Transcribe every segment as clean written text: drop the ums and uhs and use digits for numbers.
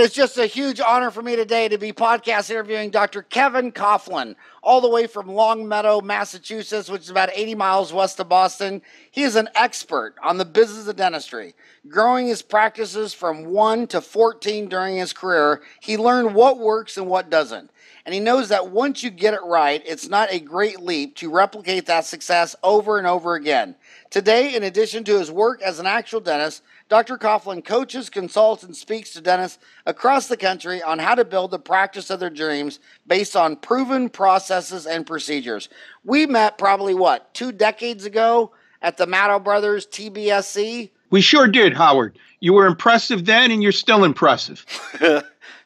And it's just a huge honor for me today to be podcast interviewing Dr. Kevin Coughlin, all the way from Longmeadow, Massachusetts, which is about 80 miles west of Boston. He is an expert on the business of dentistry, growing his practices from 1 to 14 during his career. He learned what works and what doesn't. And he knows that once you get it right, it's not a great leap to replicate that success over and over again. Today, in addition to his work as an actual dentist, Dr. Coughlin coaches, consults, and speaks to dentists across the country on how to build the practice of their dreams based on proven processes and procedures. We met probably, 2 decades ago at the Maddow Brothers TBSC? We sure did, Howard. You were impressive then, and you're still impressive.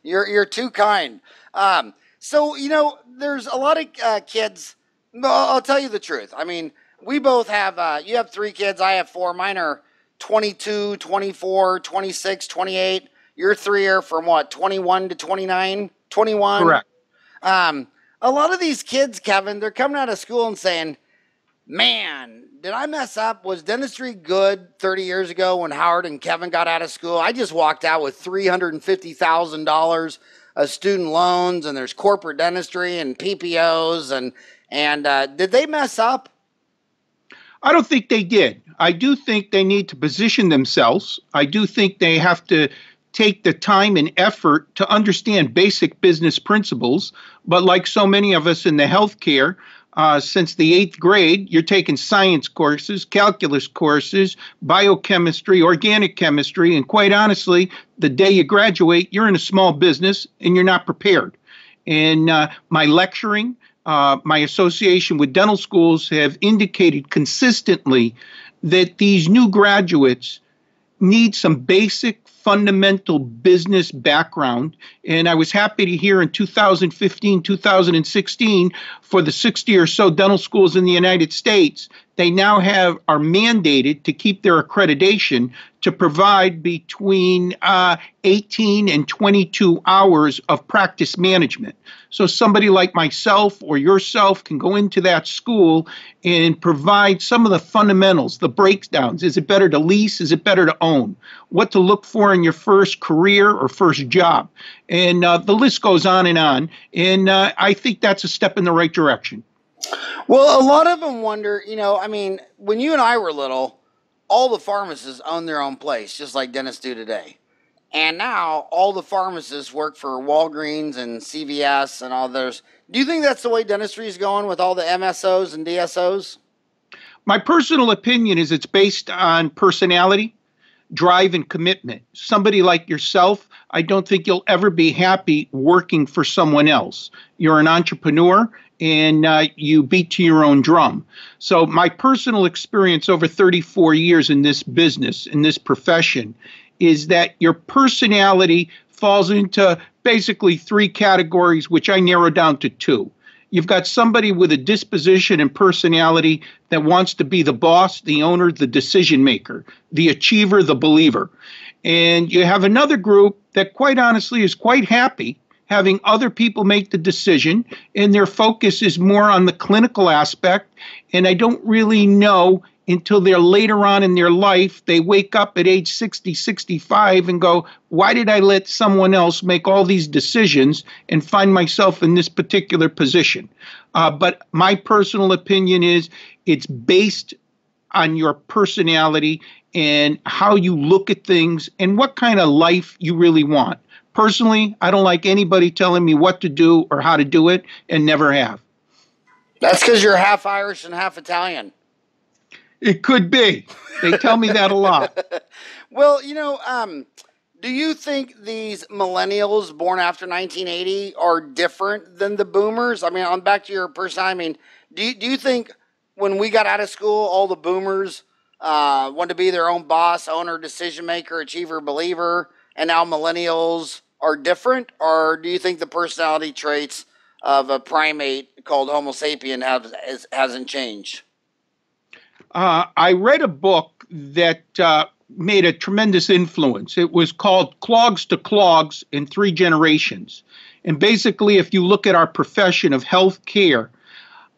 You're too kind. So, there's a lot of kids. I'll tell you the truth. I mean, we both have, you have 3 kids, I have 4. Mine are 22, 24, 26, 28. Your 3 are from 21 to 29? 21? Correct. A lot of these kids, Kevin, they're coming out of school and saying, man, did I mess up? Was dentistry good 30 years ago when Howard and Kevin got out of school? I just walked out with $350,000 of student loans, and there's corporate dentistry and PPOs, and did they mess up? I don't think they did. I do think they need to position themselves. I do think they have to take the time and effort to understand basic business principles. But like so many of us in the healthcare, since the 8th grade, you're taking science courses, calculus courses, biochemistry, organic chemistry, and quite honestly, the day you graduate, you're in a small business and you're not prepared. And my lecturing, my association with dental schools have indicated consistently that these new graduates need some basic fundamental business background. And I was happy to hear in 2015, 2016, for the 60 or so dental schools in the United States, they now are mandated to keep their accreditation to provide between 18 and 22 hours of practice management. So somebody like myself or yourself can go into that school and provide some of the fundamentals, the breakdowns. Is it better to lease? Is it better to own? What to look for in your first career or first job? And the list goes on. And I think that's a step in the right direction. Well, a lot of them wonder, when you and I were little, all the pharmacists owned their own place, just like dentists do today. And now all the pharmacists work for Walgreens and CVS and all those. Do you think that's the way dentistry is going with all the MSOs and DSOs? My personal opinion is it's based on personality, drive, and commitment. Somebody like yourself, I don't think you'll ever be happy working for someone else. You're an entrepreneur, and you beat to your own drum. So my personal experience over 34 years in this business, in this profession, is that your personality falls into basically 3 categories, which I narrow down to 2. You've got somebody with a disposition and personality that wants to be the boss, the owner, the decision maker, the achiever, the believer. And you have another group that quite honestly is quite happy having other people make the decision, and their focus is more on the clinical aspect. And I don't really know until they're later on in their life, they wake up at age 60, 65 and go, why did I let someone else make all these decisions and find myself in this particular position? But my personal opinion is it's based on your personality and how you look at things and what kind of life you really want. Personally, I don't like anybody telling me what to do or how to do it, and never have. That's because you're half Irish and half Italian. It could be. They tell me that a lot. Well, do you think these millennials born after 1980 are different than the boomers? I mean, on back to your personality, do you think when we got out of school, all the boomers wanted to be their own boss, owner, decision maker, achiever, believer, and now millennials are different? Or do you think the personality traits of a primate called Homo sapien hasn't changed? I read a book that made a tremendous influence. It was called Clogs to Clogs in 3 Generations. And basically, if you look at our profession of health care,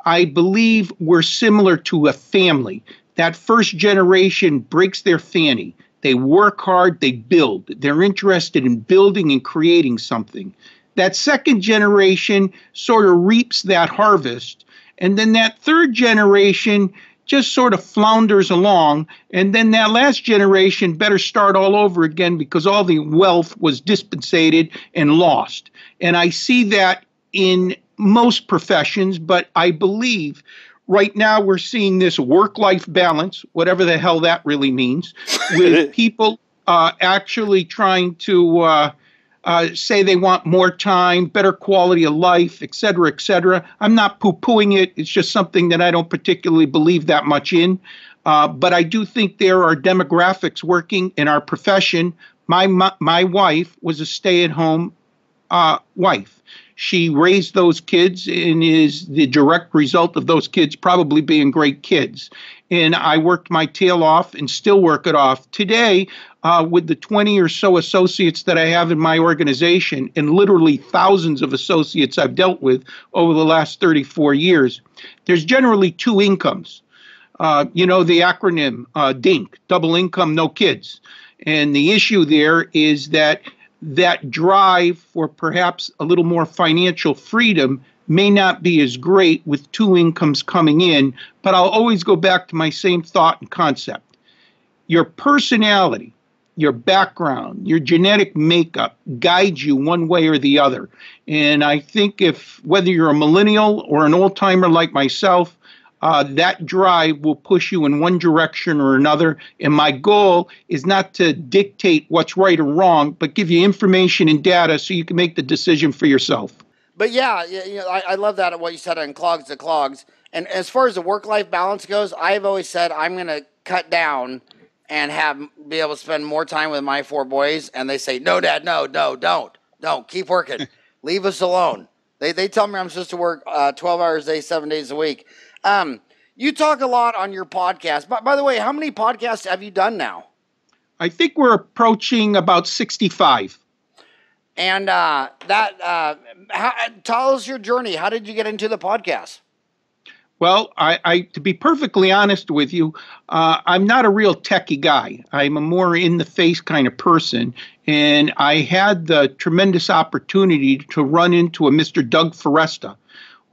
I believe we're similar to a family. That first generation breaks their fanny. They work hard, they build. They're interested in building and creating something. That second generation sort of reaps that harvest. And then that third generation just sort of flounders along. And then that last generation better start all over again because all the wealth was dispensated and lost. And I see that in most professions, but I believe right now we're seeing this work-life balance, whatever the hell that really means, with people actually trying to say they want more time, better quality of life, et cetera, et cetera. I'm not poo-pooing it. It's just something that I don't particularly believe that much in. But I do think there are demographics working in our profession. My wife was a stay-at-home wife. She raised those kids and is the direct result of those kids probably being great kids. And I worked my tail off and still work it off. Today, with the 20 or so associates that I have in my organization and literally thousands of associates I've dealt with over the last 34 years, there's generally two incomes. The acronym DINK, double income, no kids. And the issue there is that drive for perhaps a little more financial freedom may not be as great with two incomes coming in, but I'll always go back to my same thought and concept. Your personality, your background, your genetic makeup guides you one way or the other. And I think whether you're a millennial or an old-timer like myself, that drive will push you in one direction or another. And my goal is not to dictate what's right or wrong, but give you information and data so you can make the decision for yourself. But yeah, I love that what you said on clogs to clogs. And as far as the work-life balance goes, I've always said I'm going to cut down and be able to spend more time with my four boys. And they say, no, Dad, no, don't keep working. Leave us alone. They tell me I'm supposed to work 12 hours a day, 7 days a week. You talk a lot on your podcast. By the way, how many podcasts have you done now? I think we're approaching about 65. And tell us your journey. How did you get into the podcast? Well, I to be perfectly honest with you, I'm not a real techie guy. I'm a more in-the-face kind of person. And I had the tremendous opportunity to run into a Mr. Doug Foresta,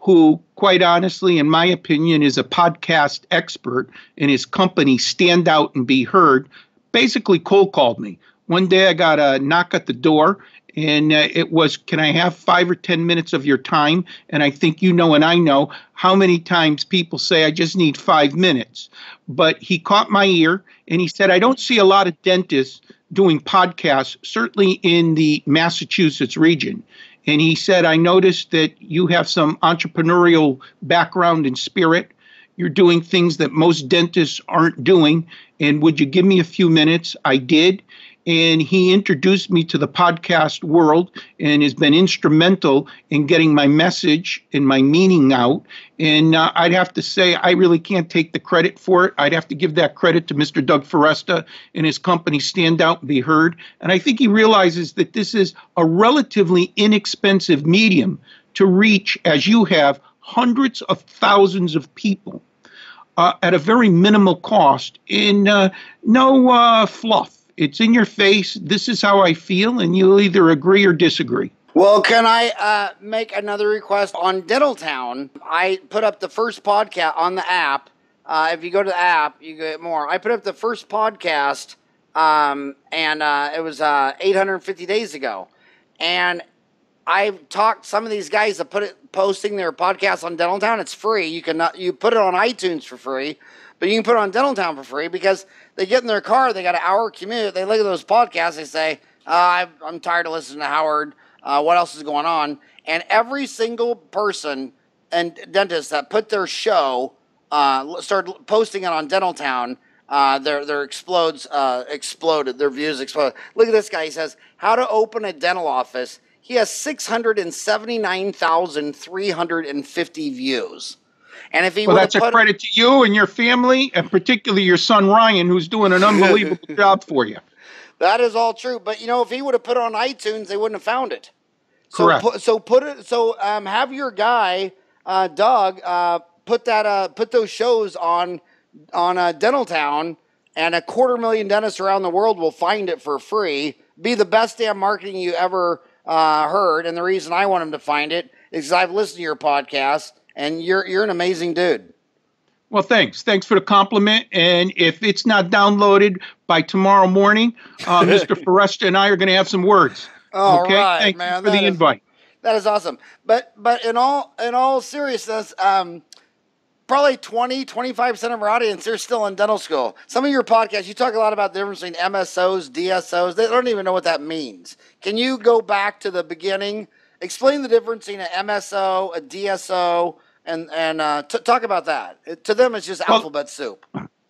who, quite honestly, in my opinion, is a podcast expert, and his company Stand Out and Be Heard basically cold called me. One day I got a knock at the door, and it was, can I have 5 or 10 minutes of your time? And I think you know and I know how many times people say, I just need 5 minutes. But he caught my ear, and he said, I don't see a lot of dentists doing podcasts, certainly in the Massachusetts region. And he said, I noticed that you have some entrepreneurial background and spirit. You're doing things that most dentists aren't doing. And would you give me a few minutes? I did. And he introduced me to the podcast world and has been instrumental in getting my message and my meaning out. And I'd have to say, I really can't take the credit for it. I'd have to give that credit to Mr. Doug Foresta and his company Stand Out and Be Heard. And I think he realizes that this is a relatively inexpensive medium to reach, as you have, hundreds of thousands of people at a very minimal cost in no fluff. It's in your face. This is how I feel, and you'll either agree or disagree. Well, can I make another request? On Dentaltown, I put up the first podcast on the app. If you go to the app, you get more. I put up the first podcast, and it was 850 days ago. And I've talked some of these guys that posting their podcast on Dentaltown. It's free. You put it on iTunes for free, but you can put it on Dentaltown for free because they get in their car, they got an hour commute, they look at those podcasts, they say, I'm tired of listening to Howard, what else is going on? And every single person and dentist that put their show, started posting it on Dentaltown, their exploded, their views exploded. Look at this guy, he says, how to open a dental office. He has 679,350 views. And if he well, that's a credit to you and your family, and particularly your son Ryan, who's doing an unbelievable job for you. That is all true. But if he would have put it on iTunes, they wouldn't have found it. Correct. Have your guy Doug put those shows on Dentaltown, and 250,000 dentists around the world will find it for free. Be the best damn marketing you ever heard. And the reason I want them to find it is because I've listened to your podcast, and you're an amazing dude. Well, thanks. Thanks for the compliment. And if it's not downloaded by tomorrow morning, Mr. Forresta and I are going to have some words. All okay? right, Thank man. you for the invite. That is awesome. But in all seriousness, probably 25% of our audience, they're still in dental school. Some of your podcasts, you talk a lot about the difference between MSOs, DSOs. They don't even know what that means. Can you go back to the beginning, explain the difference between an MSO, a DSO, and talk about that? To them, it's just alphabet soup.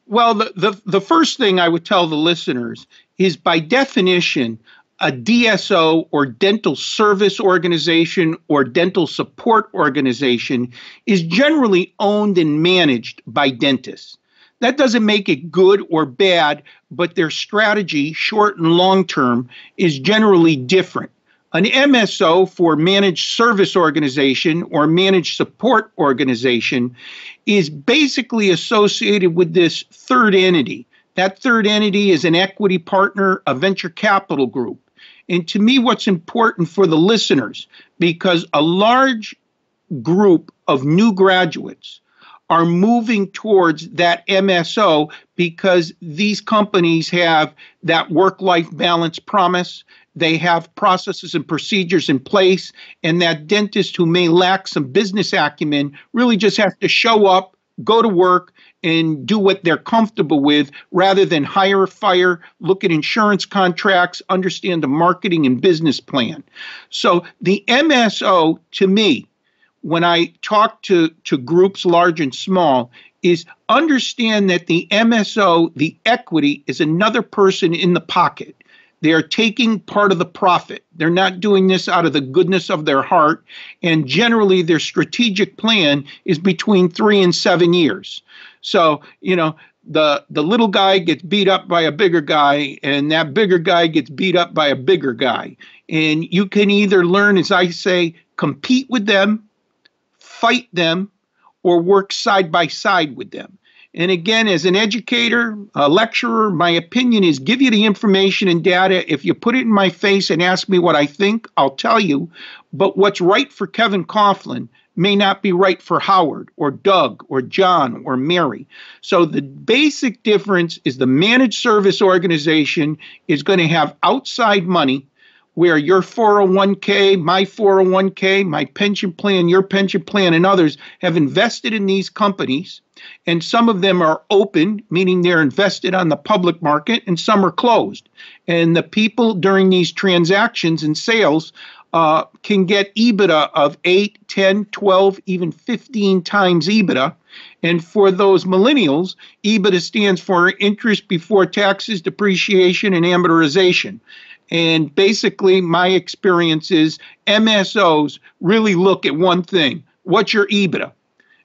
Well, the first thing I would tell the listeners is, by definition, a DSO, or dental service organization, or dental support organization, is generally owned and managed by dentists. That doesn't make it good or bad, but their strategy, short and long term, is generally different. An MSO, for managed service organization or managed support organization, is basically associated with this third entity. That third entity is an equity partner, a venture capital group. And to me, what's important for the listeners, because a large group of new graduates are moving towards that MSO because these companies have that work-life balance promise. They have processes and procedures in place, and that dentist who may lack some business acumen really just has to show up, go to work, and do what they're comfortable with, rather than hire or fire, look at insurance contracts, understand the marketing and business plan. So the MSO, to me, when I talk to groups large and small, is understand that the MSO, the equity, is another person in the pocket. They are taking part of the profit. They're not doing this out of the goodness of their heart. And generally, their strategic plan is between 3 and 7 years. So, the little guy gets beat up by a bigger guy, and that bigger guy gets beat up by a bigger guy. And you can either learn, as I say, compete with them, fight them, or work side by side with them. And again, as an educator, a lecturer, my opinion is give you the information and data. If you put it in my face and ask me what I think, I'll tell you. But what's right for Kevin Coughlin may not be right for Howard or Doug or John or Mary. So the basic difference is the managed service organization is going to have outside money, where your 401k, my 401k, my pension plan, your pension plan, and others have invested in these companies. And some of them are open, meaning they're invested on the public market, and some are closed. And the people during these transactions and sales can get EBITDA of 8, 10, 12, even 15 times EBITDA. And for those millennials, EBITDA stands for interest before taxes, depreciation, and amortization. And basically, my experience is MSOs really look at one thing. What's your EBITDA?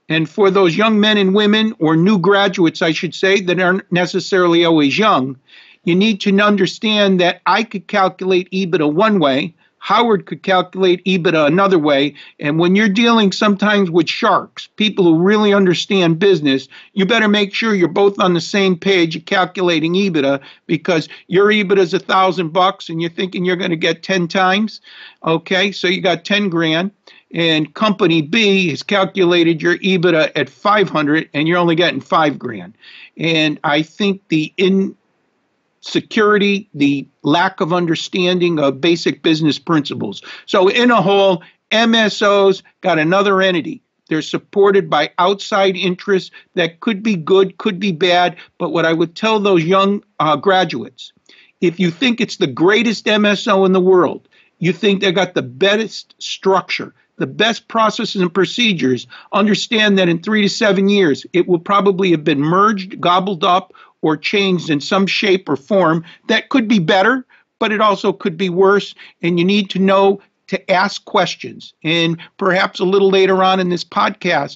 And for those young men and women, or new graduates, I should say, that aren't necessarily always young, you need to understand that I could calculate EBITDA one way, Howard could calculate EBITDA another way, and when you're dealing sometimes with sharks, people who really understand business, you better make sure you're both on the same page of calculating EBITDA, because your EBITDA is $1,000 and you're thinking you're going to get 10 times. Okay, so you got 10 grand. And company B has calculated your EBITDA at 500 and you're only getting 5 grand. And I think the insecurity, the lack of understanding of basic business principles. So in a whole, MSOs got another entity. They're supported by outside interests that could be good, could be bad. But what I would tell those young graduates, if you think it's the greatest MSO in the world, you think they got the best structure, the best processes and procedures, understand that in 3 to 7 years, it will probably have been merged, gobbled up, or changed in some shape or form that could be better, but it also could be worse. And you need to know to ask questions. And perhaps a little later on in this podcast,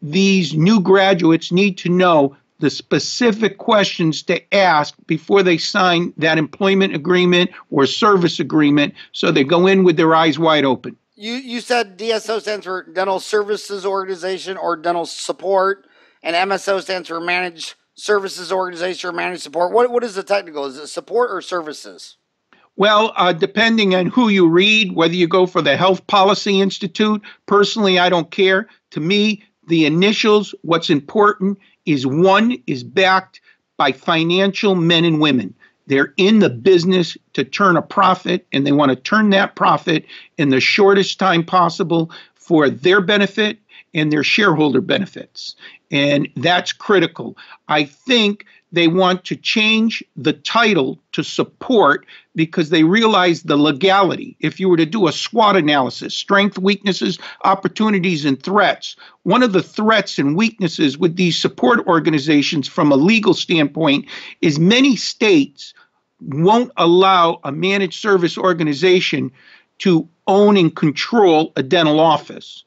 these new graduates need to know the specific questions to ask before they sign that employment agreement or service agreement, so they go in with their eyes wide open. You said DSO stands for Dental Services Organization or Dental Support, and MSO stands for Managed services organization or managed support? What is the technical? Is it support or services? Well, depending on who you read, whether you go for the Health Policy Institute, personally, I don't care. To me, the initials, what's important is one is backed by financial men and women. They're in the business to turn a profit, and they want to turn that profit in the shortest time possible for their benefit and their shareholder benefits. And that's critical. I think they want to change the title to support because they realize the legality. If you were to do a SWOT analysis, strengths, weaknesses, opportunities, and threats, one of the threats and weaknesses with these support organizations from a legal standpoint is many states won't allow a managed service organization to own and control a dental office.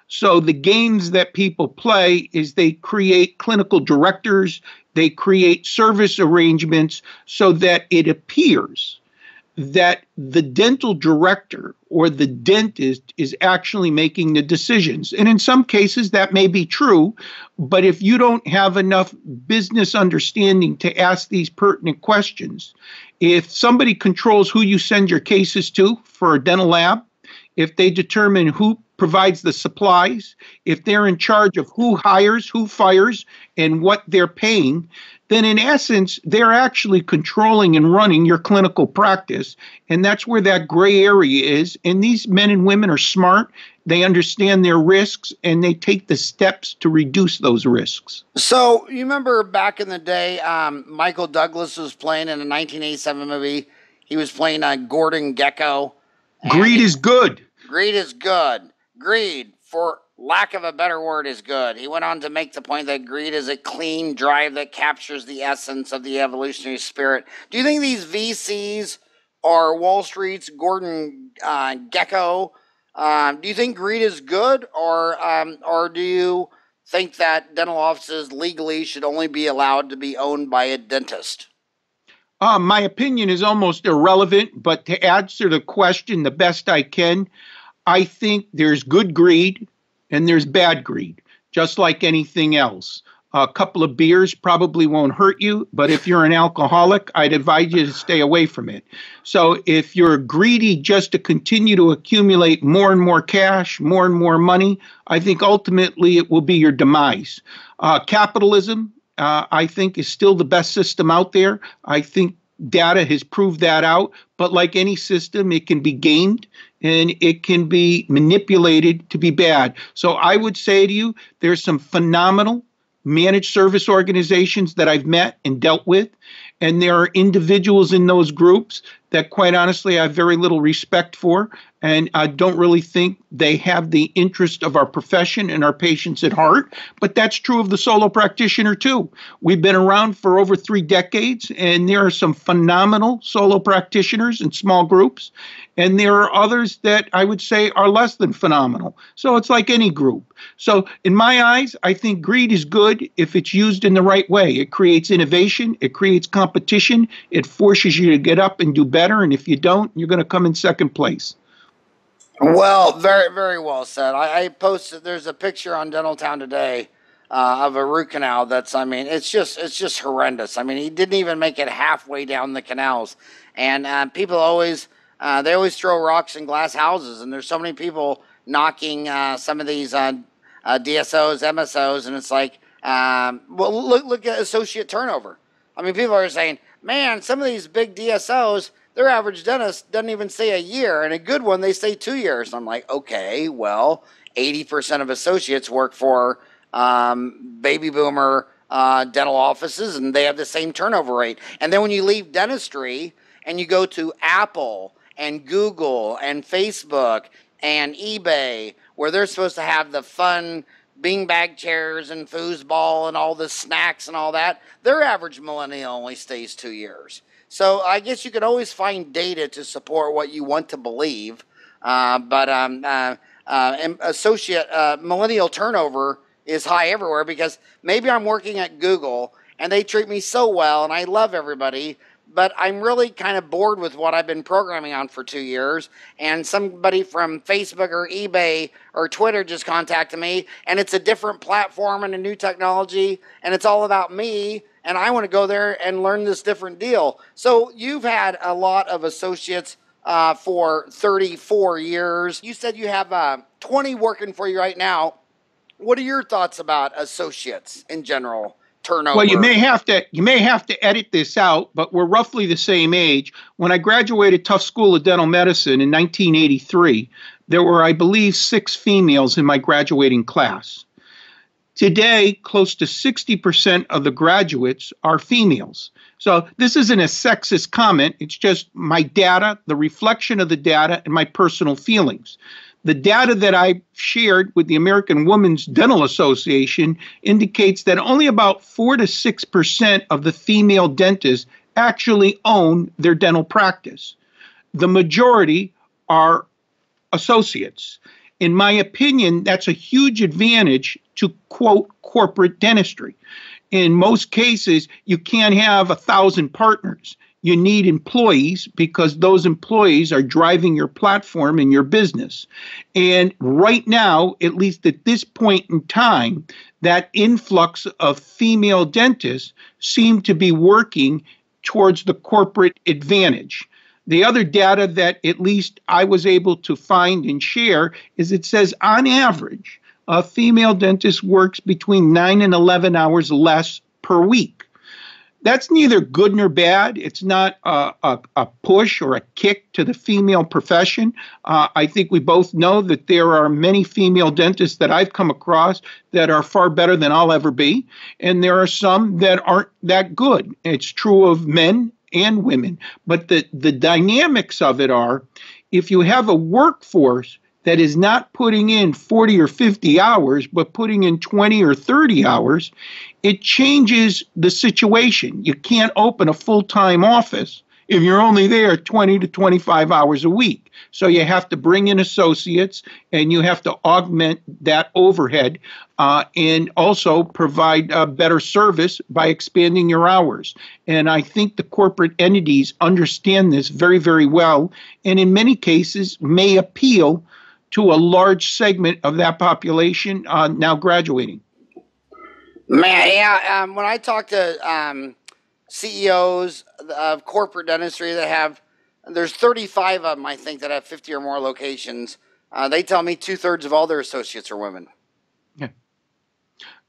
So the games that people play is they create clinical directors, they create service arrangements so that it appears that the dental director or the dentist is actually making the decisions. And in some cases that may be true, but if you don't have enough business understanding to ask these pertinent questions, if somebody controls who you send your cases to for a dental lab, if they determine who provides the supplies, if they're in charge of who hires, who fires, and what they're paying, then in essence, they're actually controlling and running your clinical practice. And that's where that gray area is. And these men and women are smart. They understand their risks, and they take the steps to reduce those risks. So you remember back in the day, Michael Douglas was playing in a 1987 movie. He was playing Gordon Gekko. Greed is good. Greed is good. Greed, for lack of a better word, is good. He went on to make the point that greed is a clean drive that captures the essence of the evolutionary spirit. Do you think these VCs or Wall Street's Gordon Gekko, do you think greed is good, or do you think that dental offices legally should only be allowed to be owned by a dentist? My opinion is almost irrelevant, but to answer the question the best I can, I think there's good greed and there's bad greed, just like anything else. A couple of beers probably won't hurt you, but if you're an alcoholic, I'd advise you to stay away from it. So if you're greedy just to continue to accumulate more and more cash, more and more money, I think ultimately it will be your demise. Capitalism, I think, is still the best system out there. I think data has proved that out, but like any system, it can be gamed and it can be manipulated to be bad. So I would say to you, there's some phenomenal managed service organizations that I've met and dealt with, and there are individuals in those groups that, quite honestly, I have very little respect for, and I don't really think they have the interest of our profession and our patients at heart. But that's true of the solo practitioner, too. We've been around for over 3 decades, and there are some phenomenal solo practitioners in small groups, and there are others that I would say are less than phenomenal. So it's like any group. So in my eyes, I think greed is good if it's used in the right way. It creates innovation. It creates competition. It forces you to get up and do better. And if you don't, you're going to come in second place. Well, very, very well said. I posted, there's a picture on Dental Town today of a root canal that's, I mean, it's just horrendous. I mean, he didn't even make it halfway down the canals. And people always, they always throw rocks in glass houses. And there's so many people knocking some of these DSOs, MSOs, and it's like, well, look at associate turnover. I mean, people are saying, man, some of these big DSOs, their average dentist doesn't even stay a year, and a good one, they stay 2 years. And I'm like, okay, well, 80% of associates work for baby boomer dental offices, and they have the same turnover rate. And then when you leave dentistry and you go to Apple and Google and Facebook and eBay, where they're supposed to have the fun beanbag chairs and foosball and all the snacks and all that, their average millennial only stays 2 years. So I guess you can always find data to support what you want to believe, but associate millennial turnover is high everywhere, because maybe I'm working at Google and they treat me so well and I love everybody, but I'm really kind of bored with what I've been programming on for 2 years, and somebody from Facebook or eBay or Twitter just contacted me, and it's a different platform and a new technology, and it's all about me, and I want to go there and learn this different deal. So you've had a lot of associates for 34 years. You said you have 20 working for you right now. What are your thoughts about associates in general? Turnover. Well, you may have to edit this out, but we're roughly the same age. When I graduated Tufts School of Dental Medicine in 1983, there were, I believe, 6 females in my graduating class. Today, close to 60% of the graduates are females. So this isn't a sexist comment. It's just my data, the reflection of the data, and my personal feelings. The data that I shared with the American Women's Dental Association indicates that only about 4 to 6% of the female dentists actually own their dental practice. The majority are associates. In my opinion, that's a huge advantage to, quote, corporate dentistry. In most cases, you can't have 1,000 partners. You need employees because those employees are driving your platform and your business. And right now, at least at this point in time, that influx of female dentists seem to be working towards the corporate advantage. The other data that at least I was able to find and share is it says on average, a female dentist works between 9 and 11 hours less per week. That's neither good nor bad. It's not a push or a kick to the female profession. I think we both know that there are many female dentists that I've come across that are far better than I'll ever be. And there are some that aren't that good. It's true of men and women. But the dynamics of it are, if you have a workforce that is not putting in 40 or 50 hours, but putting in 20 or 30 hours, it changes the situation. You can't open a full-time office if you're only there 20 to 25 hours a week. So you have to bring in associates, and you have to augment that overhead and also provide better service by expanding your hours. And I think the corporate entities understand this very, very well, and in many cases may appeal to a large segment of that population now graduating. Man, yeah. When I talk to CEOs of corporate dentistry that have, there's 35 of them, I think, that have 50 or more locations. They tell me 2/3 of all their associates are women. Yeah.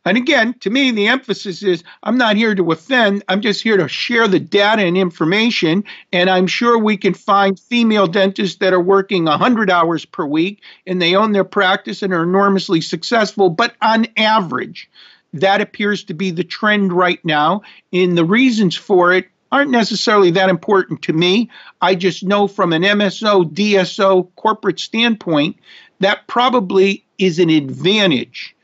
And again, to me, the emphasis is I'm not here to offend. I'm just here to share the data and information. And I'm sure we can find female dentists that are working 100 hours per week and they own their practice and are enormously successful. But on average, that appears to be the trend right now. And the reasons for it aren't necessarily that important to me. I just know from an MSO, DSO corporate standpoint, that probably is an advantage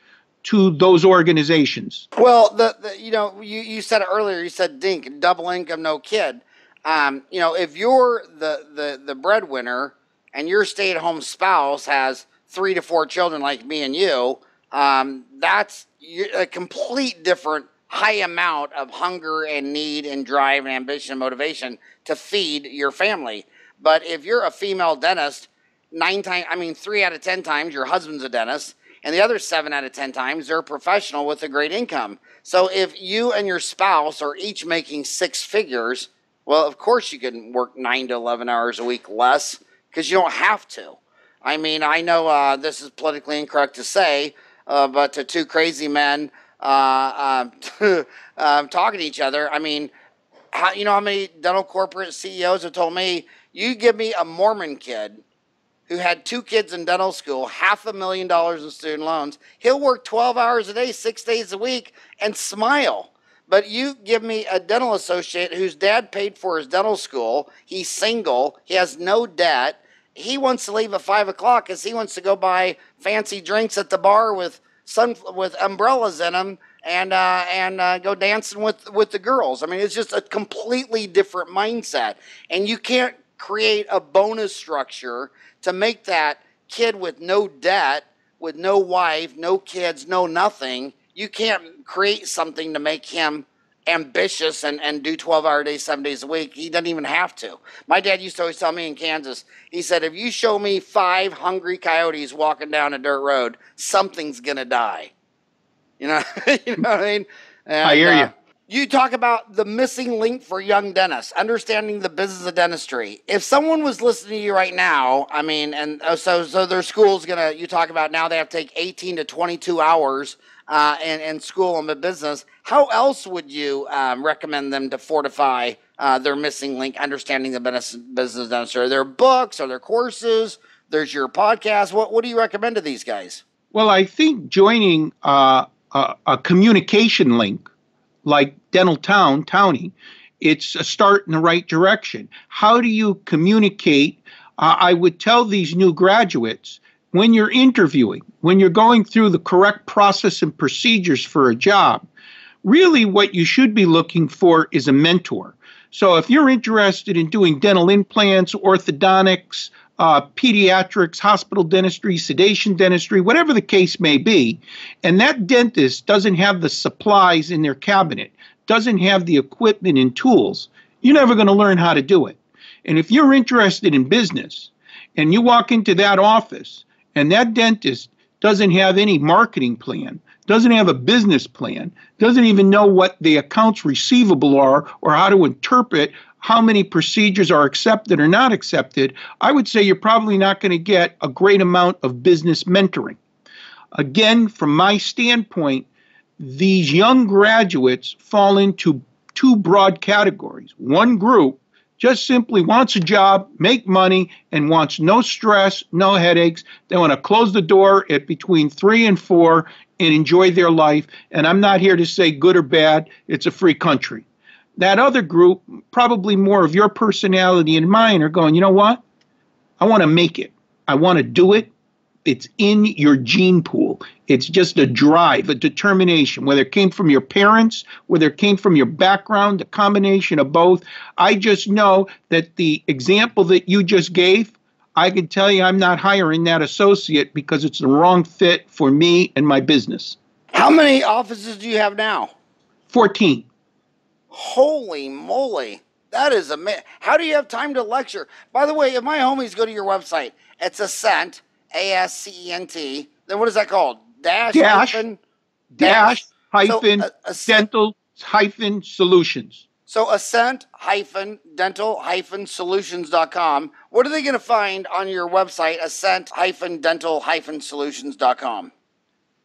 to those organizations. Well, you said it earlier. You said DINK, double income, no kid. If you're the breadwinner and your stay-at-home spouse has 3 to 4 children like me and you, that's a complete different high amount of hunger and need and drive and ambition and motivation to feed your family. But if you're a female dentist, 3 out of 10 times your husband's a dentist, and the other 7 out of 10 times they're a professional with a great income. So if you and your spouse are each making 6 figures, well, of course you can work 9 to 11 hours a week less because you don't have to. I mean, I know this is politically incorrect to say, but to 2 crazy men talking to each other, I mean, how many dental corporate CEOs have told me, you give me a Mormon kid who had 2 kids in dental school, $500,000 in student loans, he'll work 12 hours a day, 6 days a week, and smile. But you give me a dental associate whose dad paid for his dental school, he's single, he has no debt, he wants to leave at 5 o'clock because he wants to go buy fancy drinks at the bar with umbrellas in them and go dancing with the girls. I mean, it's just a completely different mindset. And you can't create a bonus structure to make that kid with no debt, with no wife, no kids, no nothing. You can't create something to make him ambitious and do 12-hour days, 7 days a week. He doesn't even have to. My dad used to always tell me in Kansas, he said, if you show me 5 hungry coyotes walking down a dirt road, something's going to die. You know, you know what I mean? And, I hear you. You talk about the missing link for young dentists, understanding the business of dentistry. If someone was listening to you right now, I mean, and so their school's gonna, you talk about now they have to take 18 to 22 hours in school and the business. How else would you recommend them to fortify their missing link, understanding the business of dentistry? Are there books? Are there courses? There's your podcast. What do you recommend to these guys? Well, I think joining a communication link like Dental Townie, it's a start in the right direction. How do you communicate? I would tell these new graduates, when you're interviewing, when you're going through the correct process and procedures for a job, really what you should be looking for is a mentor. So if you're interested in doing dental implants, orthodontics, pediatrics, hospital dentistry, sedation dentistry, whatever the case may be, and that dentist doesn't have the supplies in their cabinet, doesn't have the equipment and tools, you're never going to learn how to do it. And if you're interested in business and you walk into that office and that dentist doesn't have any marketing plan, doesn't have a business plan, doesn't even know what the accounts receivable are or how to interpret how many procedures are accepted or not accepted, I would say you're probably not going to get a great amount of business mentoring. Again, from my standpoint, these young graduates fall into two broad categories. One group just simply wants a job, make money, and wants no stress, no headaches. They want to close the door at between 3 and 4 and enjoy their life. And I'm not here to say good or bad. It's a free country. That other group, probably more of your personality and mine, are going, you know what? I want to make it. I want to do it. It's in your gene pool. It's just a drive, a determination, whether it came from your parents, whether it came from your background, a combination of both. I just know that the example that you just gave, I can tell you I'm not hiring that associate because it's the wrong fit for me and my business. How many offices do you have now? 14. Holy moly. That is amazing. How do you have time to lecture? By the way, if my homies go to your website, it's Ascent, ASCENT. Then what is that called? Dash hyphen dental hyphen solutions. So Ascent dental solutions.com. What are they going to find on your website, Ascent dental solutions.com?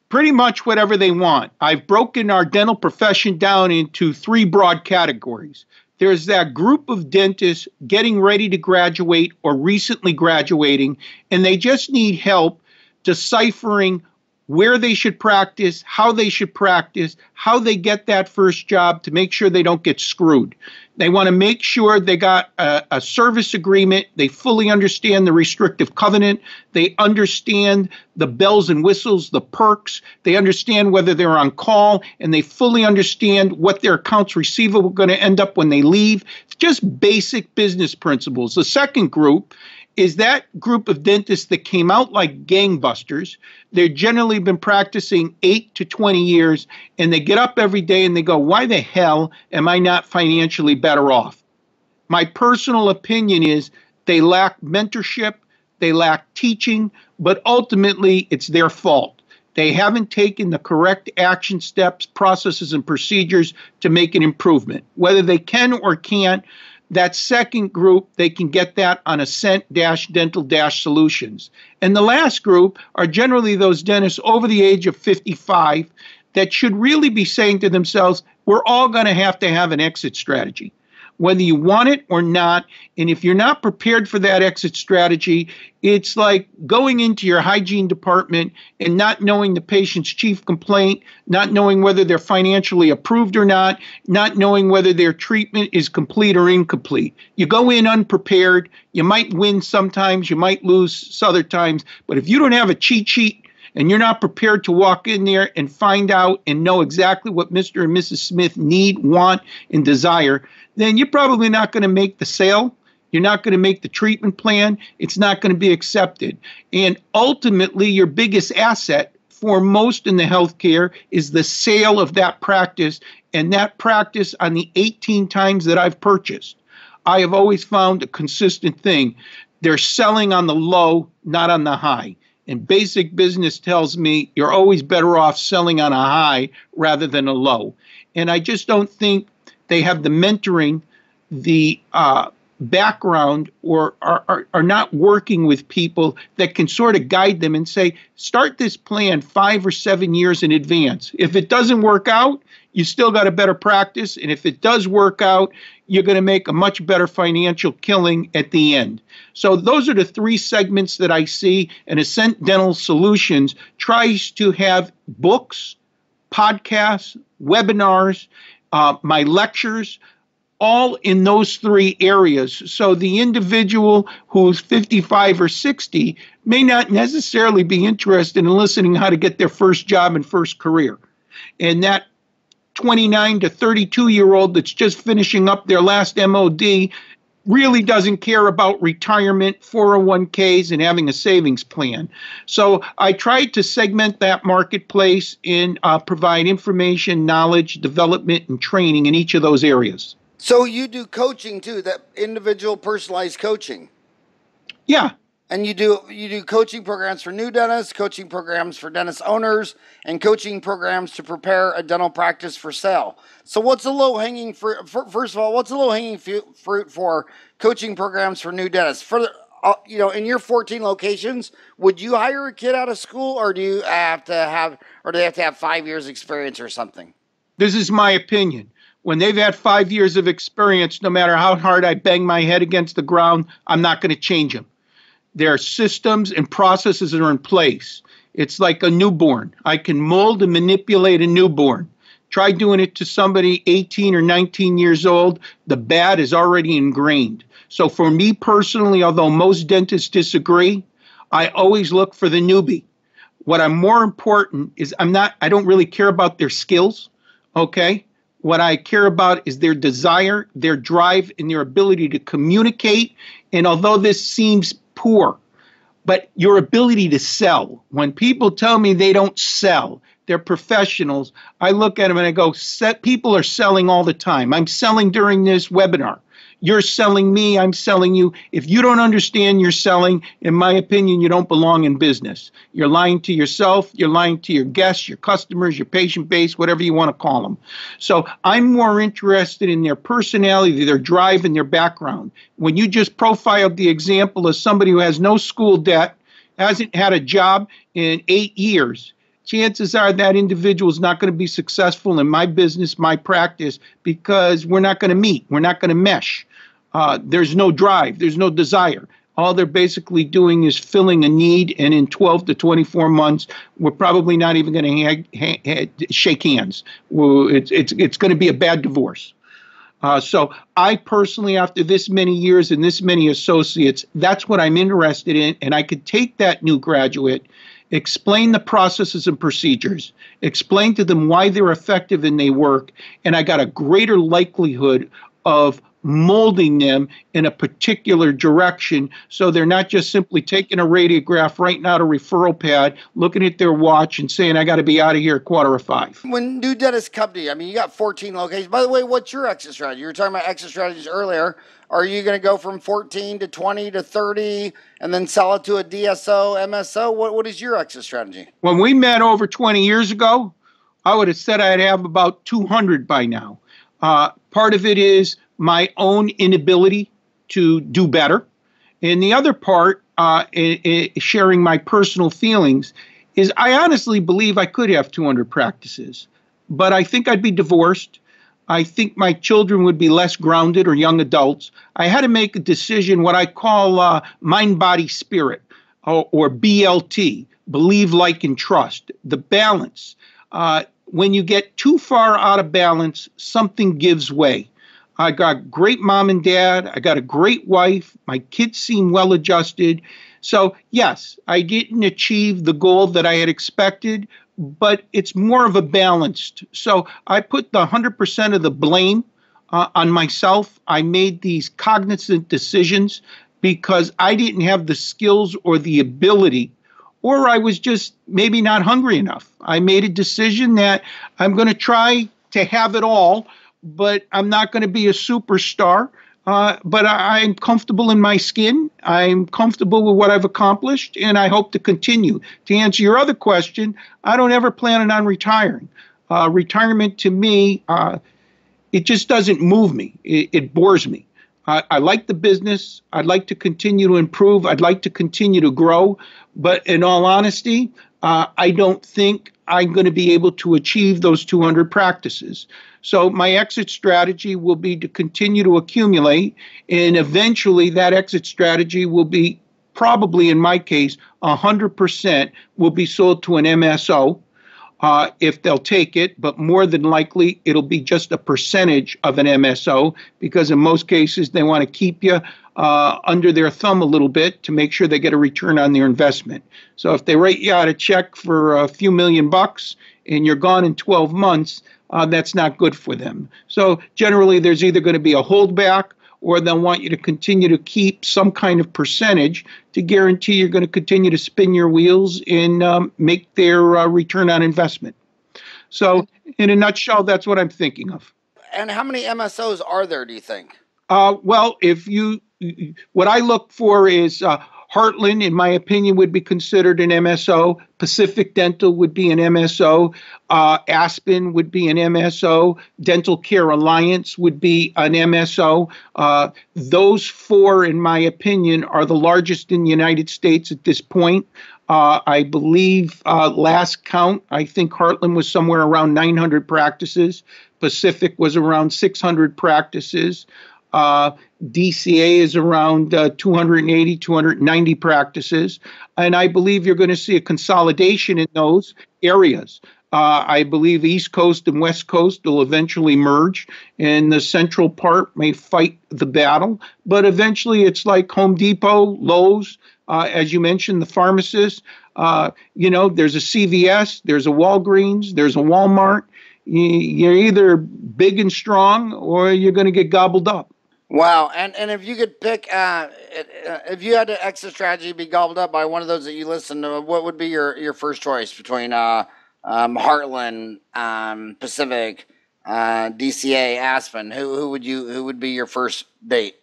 Pretty much whatever they want. I've broken our dental profession down into 3 broad categories. There's that group of dentists getting ready to graduate or recently graduating, and they just need help deciphering where they should practice, how they get that first job to make sure they don't get screwed. They want to make sure they got a service agreement. They fully understand the restrictive covenant. They understand the bells and whistles, the perks. They understand whether they're on call, and they fully understand what their accounts receivable are going to end up when they leave. It's just basic business principles. The second group is that group of dentists that came out like gangbusters. They've generally been practicing 8 to 20 years, and they get up every day and they go, why the hell am I not financially better off? My personal opinion is they lack mentorship, they lack teaching, but ultimately it's their fault. They haven't taken the correct action steps, processes, and procedures to make an improvement. Whether they can or can't, that second group, they can get that on Ascent-Dental-Solutions. And the last group are generally those dentists over the age of 55 that should really be saying to themselves, we're all going to have an exit strategy, whether you want it or not. And if you're not prepared for that exit strategy, it's like going into your hygiene department and not knowing the patient's chief complaint, not knowing whether they're financially approved or not knowing whether their treatment is complete or incomplete. You go in unprepared. You might win sometimes, you might lose other times. But if you don't have a cheat sheet and you're not prepared to walk in there and find out and know exactly what Mr. and Mrs. Smith need, want, and desire, then you're probably not going to make the sale. You're not going to make the treatment plan. It's not going to be accepted. And ultimately, your biggest asset for most in the healthcare is the sale of that practice, and that practice on the 18 times that I've purchased. I have always found a consistent thing. They're selling on the low, not on the high. And basic business tells me you're always better off selling on a high rather than a low. And I just don't think they have the mentoring, the background, or are not working with people that can sort of guide them and say, start this plan 5 or 7 years in advance. If it doesn't work out, you still got a better practice. And if it does work out, you're going to make a much better financial killing at the end. So those are the 3 segments that I see. And Ascent Dental Solutions tries to have books, podcasts, webinars, my lectures, all in those 3 areas. So the individual who's 55 or 60 may not necessarily be interested in listening how to get their first job and first career. And that 29 to 32-year-old that's just finishing up their last MOD really doesn't care about retirement, 401ks, and having a savings plan. So I tried to segment that marketplace and provide information, knowledge, development, and training in each of those areas. So you do coaching too, that individual personalized coaching? Yeah. And you do coaching programs for new dentists, coaching programs for dentist owners, and coaching programs to prepare a dental practice for sale. So what's the low-hanging fruit? First of all, what's the low-hanging fruit for coaching programs for new dentists? For in your 14 locations, would you hire a kid out of school, or do they have to have 5 years experience or something? This is my opinion. When they've had 5 years of experience, no matter how hard I bang my head against the ground, I'm not going to change them. Their systems and processes are in place. It's like a newborn. I can mold and manipulate a newborn. Try doing it to somebody 18 or 19 years old. The bad is already ingrained. So for me personally, although most dentists disagree, I always look for the newbie. What I'm more important is I don't really care about their skills, okay? What I care about is their desire, their drive, and their ability to communicate. And although this seems poor, but your ability to sell. When people tell me they don't sell, they're professionals, I look at them and I go, people are selling all the time. I'm selling during this webinar. You're selling me, I'm selling you. If you don't understand you're selling, in my opinion, you don't belong in business. You're lying to yourself, you're lying to your guests, your customers, your patient base, whatever you want to call them. So I'm more interested in their personality, their drive, and their background. When you just profiled the example of somebody who has no school debt, hasn't had a job in 8 years, chances are that individual is not going to be successful in my business, my practice, because we're not going to meet. We're not going to mesh. There's no drive. There's no desire. All they're basically doing is filling a need, and in 12 to 24 months, we're probably not even going to shake hands. It's going to be a bad divorce. So I personally, after this many years and this many associates, that's what I'm interested in, and I could take that new graduate, explain the processes and procedures, explain to them why they're effective and they work, and I got a greater likelihood of molding them in a particular direction so they're not just simply taking a radiograph, writing out a referral pad, looking at their watch and saying, I got to be out of here at 4:45. When new dentists come to you, I mean, you got 14 locations. By the way, what's your exit strategy? You were talking about exit strategies earlier. Are you going to go from 14 to 20 to 30 and then sell it to a DSO, MSO? What is your exit strategy? When we met over 20 years ago, I would have said I'd have about 200 by now. Part of it is my own inability to do better. And the other part, sharing my personal feelings, is I honestly believe I could have 200 practices, but I think I'd be divorced. I think my children would be less grounded, or young adults. I had to make a decision, what I call mind, body, spirit, or BLT, believe, like, and trust, the balance. When you get too far out of balance, something gives way. I got great mom and dad. I got a great wife. My kids seem well adjusted. So yes, I didn't achieve the goal that I had expected, but it's more of a balanced. So I put the 100% of the blame on myself. I made these cognizant decisions because I didn't have the skills or the ability, or I was just maybe not hungry enough. I made a decision that I'm going to try to have it all, but I'm not going to be a superstar. But I'm comfortable in my skin. I'm comfortable with what I've accomplished, and I hope to continue. To answer your other question, I don't ever plan on retiring. Retirement to me, it just doesn't move me. It bores me. I like the business. I'd like to continue to improve. I'd like to continue to grow. But in all honesty, I don't think I'm going to be able to achieve those 200 practices. So my exit strategy will be to continue to accumulate, and eventually that exit strategy will be probably, in my case, 100% will be sold to an MSO. If they'll take it, but more than likely it'll be just a percentage of an MSO, because in most cases they want to keep you under their thumb a little bit to make sure they get a return on their investment. So if they write you out a check for a few $1,000,000 and you're gone in 12 months, that's not good for them. So generally there's either going to be a holdback, or they'll want you to continue to keep some kind of percentage to guarantee you're going to continue to spin your wheels and make their return on investment. So in a nutshell, that's what I'm thinking of. And how many MSOs are there, do you think? Well, what I look for is Heartland, in my opinion, would be considered an MSO. Pacific Dental would be an MSO. Aspen would be an MSO. Dental Care Alliance would be an MSO. Those four, in my opinion, are the largest in the United States at this point. I believe last count, I think Heartland was somewhere around 900 practices. Pacific was around 600 practices. DCA is around 280, 290 practices. And I believe you're going to see a consolidation in those areas. I believe East Coast and West Coast will eventually merge, and the central part may fight the battle. But eventually it's like Home Depot, Lowe's, as you mentioned, the pharmacists. There's a CVS, there's a Walgreens, there's a Walmart. You're either big and strong or you're going to get gobbled up. Wow. And if you could pick, if you had an exit strategy be gobbled up by one of those that you listened to, what would be your first choice between Heartland, Pacific, DCA, Aspen? Who would be your first date?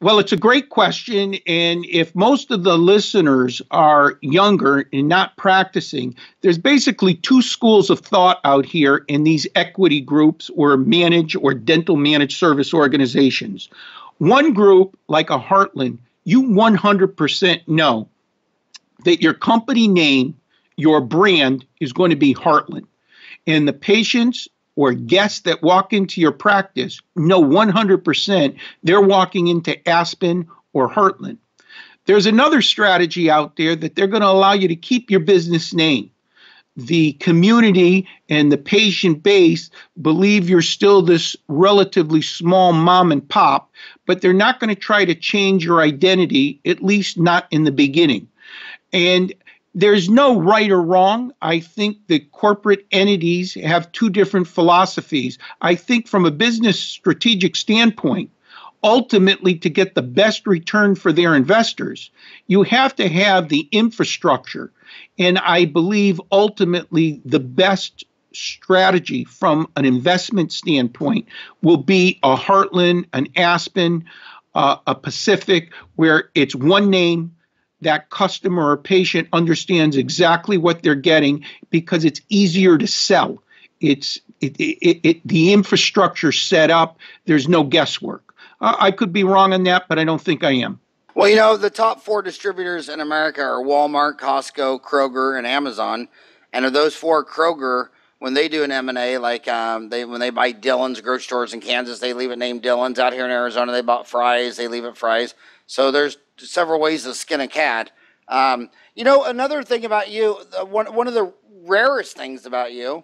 Well, it's a great question, and if most of the listeners are younger and not practicing, there's basically two schools of thought out here in these equity groups or dental managed service organizations. One group, like a Heartland, you 100% know that your company name, your brand, is going to be Heartland, and the patients or guests that walk into your practice know 100% they're walking into Aspen or Heartland. There's another strategy out there that they're going to allow you to keep your business name. The community and the patient base believe you're still this relatively small mom and pop, but they're not going to try to change your identity, at least not in the beginning. And there's no right or wrong. I think the corporate entities have two different philosophies. I think from a business strategic standpoint, ultimately to get the best return for their investors, you have to have the infrastructure. And I believe ultimately the best strategy from an investment standpoint will be a Heartland, an Aspen, a Pacific, where it's one name. That customer or patient understands exactly what they're getting because it's easier to sell. The infrastructure set up. There's no guesswork. I could be wrong on that, but I don't think I am. Well, the top four distributors in America are Walmart, Costco, Kroger, and Amazon. And of those four, Kroger, when they do an M&A, like when they buy Dillon's grocery stores in Kansas, they leave it named Dillon's. Out here in Arizona, they bought Fry's, they leave it Fry's. So there's several ways to skin a cat. Another thing about you, one of the rarest things about you,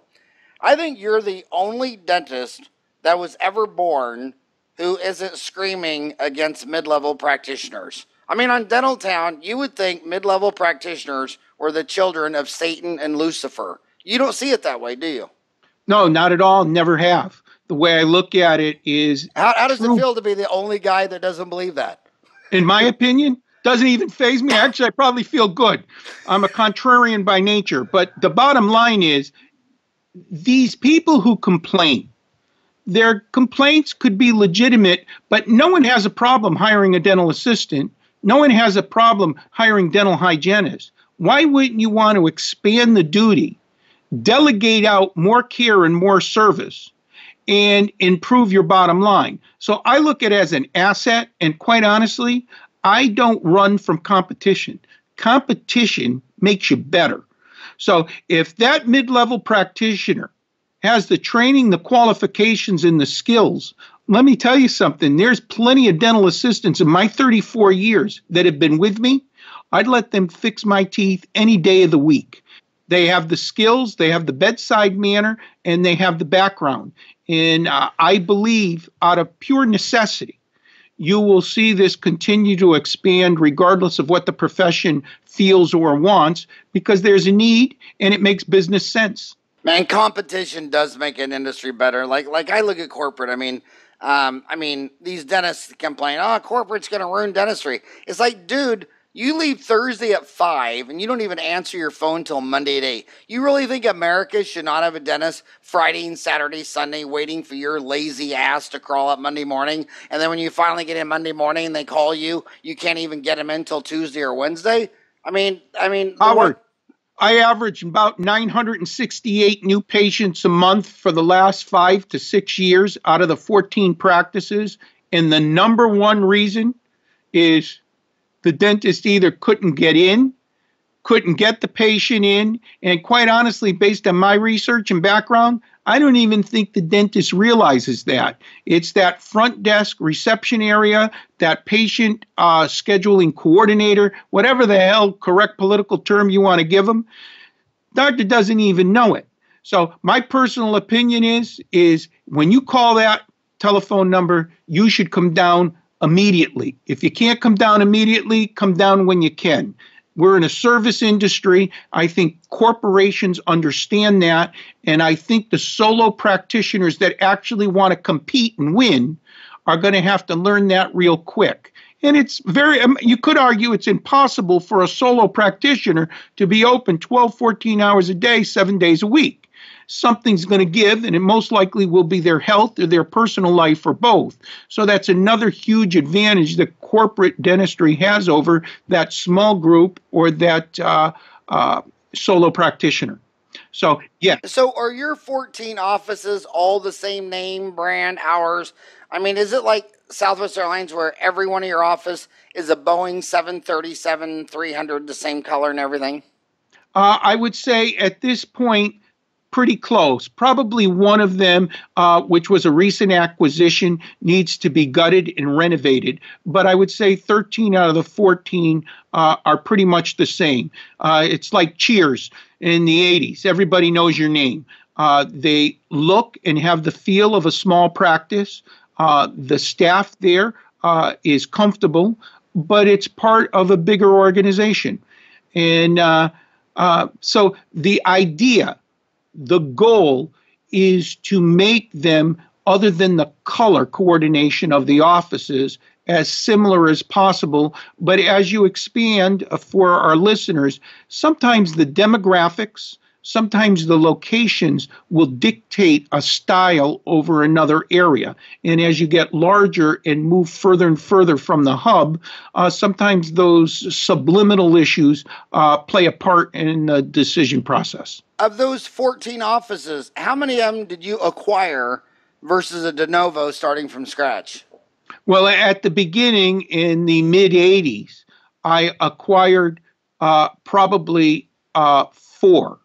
I think you're the only dentist that was ever born who isn't screaming against mid-level practitioners. I mean, on Dental Town, you would think mid-level practitioners were the children of Satan and Lucifer. You don't see it that way, do you? No, not at all. Never have. The way I look at it is... How does it feel to be the only guy that doesn't believe that? In my opinion, doesn't even faze me. Actually, I probably feel good. I'm a contrarian by nature. But the bottom line is, these people who complain, their complaints could be legitimate, but no one has a problem hiring a dental assistant. No one has a problem hiring dental hygienists. Why wouldn't you want to expand the duty delegate out more care and more service, and improve your bottom line. So I look at it as an asset, and quite honestly, I don't run from competition. Competition makes you better. So if that mid-level practitioner has the training, the qualifications, and the skills, let me tell you something. There's plenty of dental assistants in my 34 years that have been with me. I'd let them fix my teeth any day of the week. They have the skills, they have the bedside manner, and they have the background. And I believe out of pure necessity, you will see this continue to expand regardless of what the profession feels or wants, because there's a need and it makes business sense. Man, competition does make an industry better. Like I look at corporate. I mean, these dentists complain, oh, corporate's going to ruin dentistry. It's like, dude, you leave Thursday at 5 and you don't even answer your phone till Monday at 8. You really think America should not have a dentist Friday and Saturday, Sunday waiting for your lazy ass to crawl up Monday morning? And then when you finally get in Monday morning and they call you, you can't even get them in till Tuesday or Wednesday? I mean, Howard, I average about 968 new patients a month for the last 5 to 6 years out of the 14 practices. And the number one reason is the dentist either couldn't get in, couldn't get the patient in, and quite honestly, based on my research and background, I don't even think the dentist realizes that. It's that front desk reception area, that patient scheduling coordinator, whatever the hell correct political term you want to give them. Doctor doesn't even know it. So my personal opinion is when you call that telephone number, you should come down immediately. If you can't come down immediately, come down when you can. We're in a service industry. I think corporations understand that. And I think the solo practitioners that actually want to compete and win are going to have to learn that real quick. And it's you could argue it's impossible for a solo practitioner to be open 12, 14 hours a day, 7 days a week. Something's going to give, and it most likely will be their health or their personal life or both. So that's another huge advantage that corporate dentistry has over that small group or that solo practitioner. So, yeah. So are your 14 offices all the same name, brand, hours? I mean, is it like Southwest Airlines where every one of your office is a Boeing 737-300, the same color and everything? I would say at this point, pretty close. Probably one of them, which was a recent acquisition, needs to be gutted and renovated. But I would say 13 out of the 14 are pretty much the same. It's like Cheers in the 80s. Everybody knows your name. They look and have the feel of a small practice. The staff there is comfortable, but it's part of a bigger organization. And so the idea, the goal is to make them, other than the color coordination of the offices, as similar as possible. But as you expand for our listeners, sometimes the demographics, sometimes the locations will dictate a style over another area. And as you get larger and move further and further from the hub, sometimes those subliminal issues play a part in the decision process. Of those 14 offices, how many of them did you acquire versus a de novo starting from scratch? Well, at the beginning in the mid-'80s, I acquired probably 4.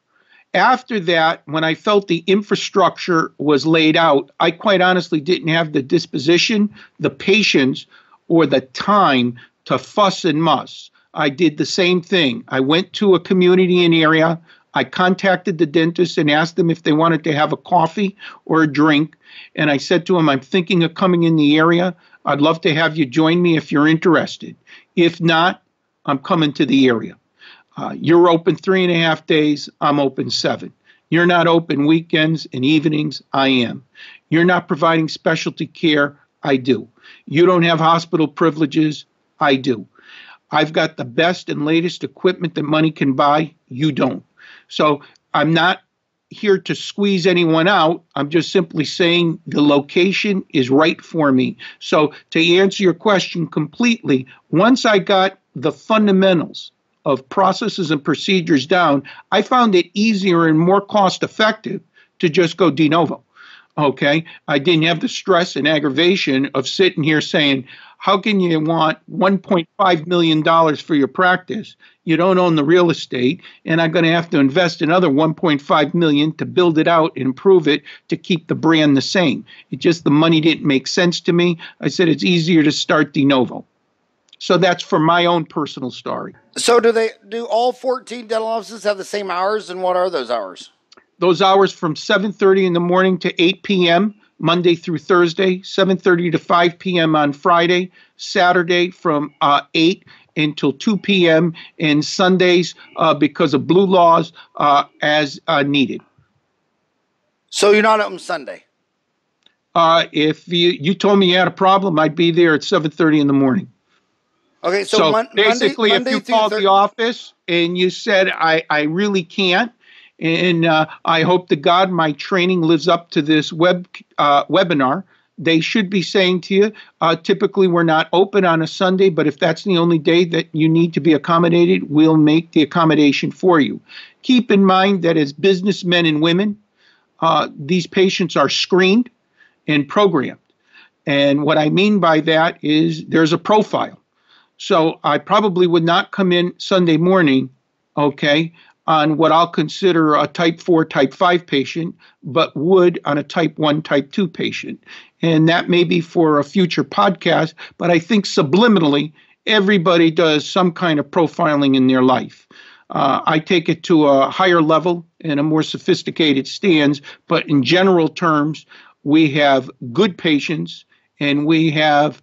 After that, when I felt the infrastructure was laid out, I quite honestly didn't have the disposition, the patience, or the time to fuss and muss. I did the same thing. I went to a community and area. I contacted the dentist and asked them if they wanted to have a coffee or a drink. And I said to them, I'm thinking of coming in the area. I'd love to have you join me if you're interested. If not, I'm coming to the area. You're open 3.5 days. I'm open 7. You're not open weekends and evenings. I am. You're not providing specialty care. I do. You don't have hospital privileges. I do. I've got the best and latest equipment that money can buy. You don't. So I'm not here to squeeze anyone out. I'm just simply saying the location is right for me. So to answer your question completely, once I got the fundamentals of processes and procedures down, I found it easier and more cost effective to just go de novo. Okay. I didn't have the stress and aggravation of sitting here saying, how can you want $1.5 million for your practice? You don't own the real estate, and I'm going to have to invest another $1.5 million to build it out and improve it to keep the brand the same. It just, the money didn't make sense to me. I said it's easier to start de novo. So that's for my own personal story. So do all 14 dental offices have the same hours, and what are those hours? Those hours from 7:30 in the morning to 8 p.m., Monday through Thursday, 7:30 to 5 p.m. on Friday, Saturday from 8 until 2 p.m., and Sundays because of blue laws as needed. So you're not open Sunday? If you told me you had a problem, I'd be there at 7:30 in the morning. Okay, so basically, Monday if you called the office and you said, I really can't, and I hope to God my training lives up to this webinar, they should be saying to you, typically we're not open on a Sunday, but if that's the only day that you need to be accommodated, we'll make the accommodation for you. Keep in mind that as businessmen and women, these patients are screened and programmed. And what I mean by that is there's a profile. So I probably would not come in Sunday morning, okay, on what I'll consider a type 4, type 5 patient, but would on a type 1, type 2 patient. And that may be for a future podcast, but I think subliminally, everybody does some kind of profiling in their life. I take it to a higher level and a more sophisticated stance, but in general terms, we have good patients and we have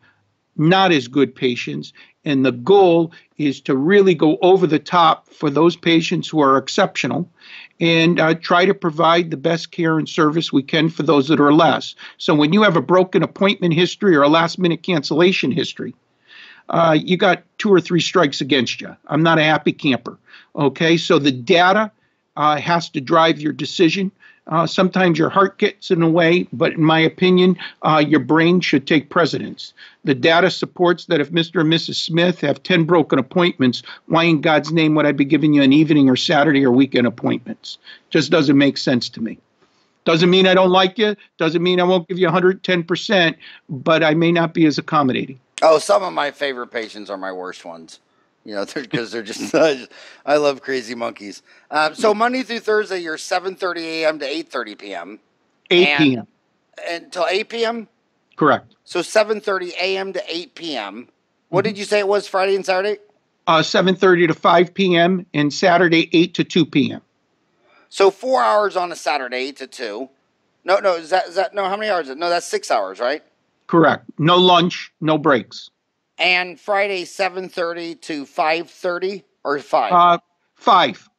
not as good patients. And the goal is to really go over the top for those patients who are exceptional and try to provide the best care and service we can for those that are less. So when you have a broken appointment history or a last-minute cancellation history, you got 2 or 3 strikes against you. I'm not a happy camper. Okay, so the data has to drive your decision. Sometimes your heart gets in the way, but in my opinion, your brain should take precedence. The data supports that if Mr. and Mrs. Smith have 10 broken appointments, why in God's name would I be giving you an evening or Saturday or weekend appointments? Just doesn't make sense to me. Doesn't mean I don't like you. Doesn't mean I won't give you 110%, but I may not be as accommodating. Oh, some of my favorite patients are my worst ones. You know, because they're just, I love crazy monkeys. So Monday through Thursday, you're 7:30 a.m. to 8:30 p.m. 8 p.m. Until 8 p.m.? Correct. So 7:30 a.m. to 8 p.m. What did you say it was Friday and Saturday? 7:30 to 5 p.m. and Saturday 8 to 2 p.m. So 4 hours on a Saturday, 8 to 2. No, is that no, how many hours? No, that's 6 hours, right? Correct. No lunch, no breaks. And Friday, 7:30 to 5:30 or 5? 5.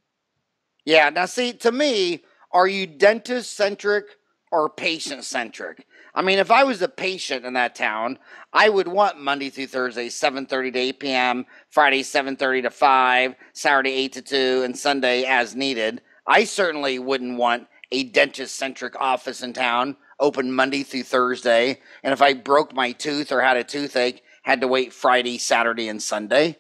Yeah. Now, see, to me, are you dentist-centric or patient-centric? I mean, if I was a patient in that town, I would want Monday through Thursday, 7:30 to 8 p.m., Friday, 7:30 to 5, Saturday, 8 to 2, and Sunday as needed. I certainly wouldn't want a dentist-centric office in town open Monday through Thursday. And if I broke my tooth or had a toothache, had to wait Friday, Saturday, and Sunday.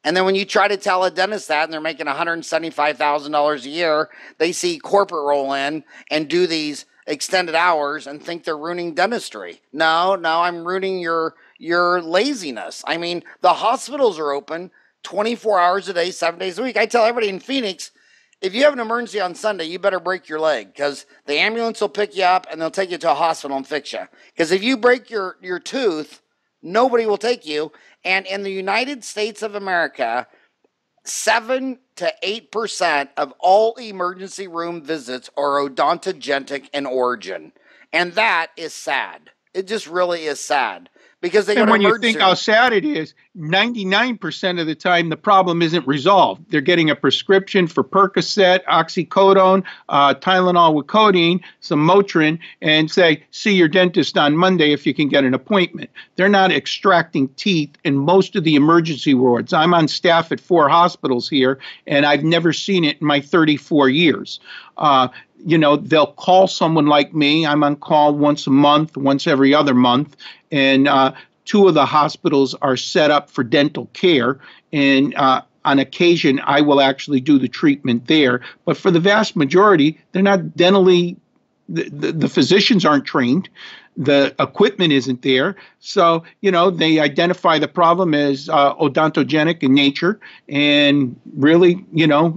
And then when you try to tell a dentist that and they're making $175,000 a year, they see corporate roll in and do these extended hours and think they're ruining dentistry. No, I'm ruining your laziness. I mean, the hospitals are open 24 hours a day, 7 days a week. I tell everybody in Phoenix, if you have an emergency on Sunday, you better break your leg because the ambulance will pick you up and they'll take you to a hospital and fix you. Because if you break your tooth, nobody will take you. And in the United States of America, 7 to 8% of all emergency room visits are odontogenic in origin. And that is sad. It just really is sad. Because they go to when you emergency think how sad it is, 99% of the time the problem isn't resolved. They're getting a prescription for Percocet, oxycodone, Tylenol with codeine, some Motrin, and say, see your dentist on Monday if you can get an appointment. They're not extracting teeth in most of the emergency wards. I'm on staff at 4 hospitals here, and I've never seen it in my 34 years. They'll call someone like me. I'm on call once a month, once every other month. And 2 of the hospitals are set up for dental care. And on occasion, I will actually do the treatment there. But for the vast majority, they're not dentally, the physicians aren't trained. The equipment isn't there. So, they identify the problem as odontogenic in nature. And really,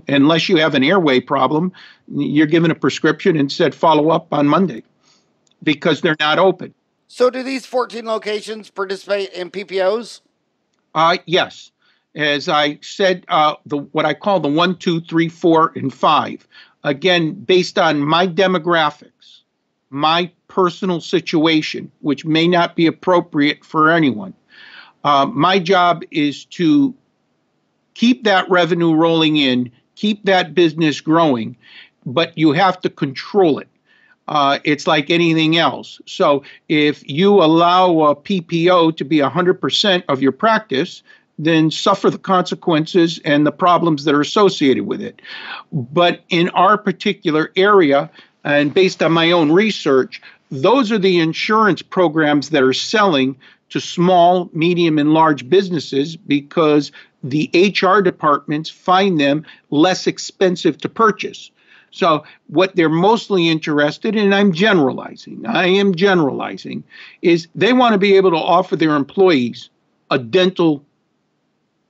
unless you have an airway problem, you're given a prescription and said follow up on Monday because they're not open. So do these 14 locations participate in PPOs? Yes. As I said, what I call the 1, 2, 3, 4, and 5. Again, based on my demographics, my personal situation, which may not be appropriate for anyone. My job is to keep that revenue rolling in, keep that business growing, but you have to control it. It's like anything else. So if you allow a PPO to be 100% of your practice, then suffer the consequences and the problems that are associated with it. But in our particular area, and based on my own research, those are the insurance programs that are selling to small, medium, and large businesses because the HR departments find them less expensive to purchase. So what they're mostly interested in, and I am generalizing, is they want to be able to offer their employees a dental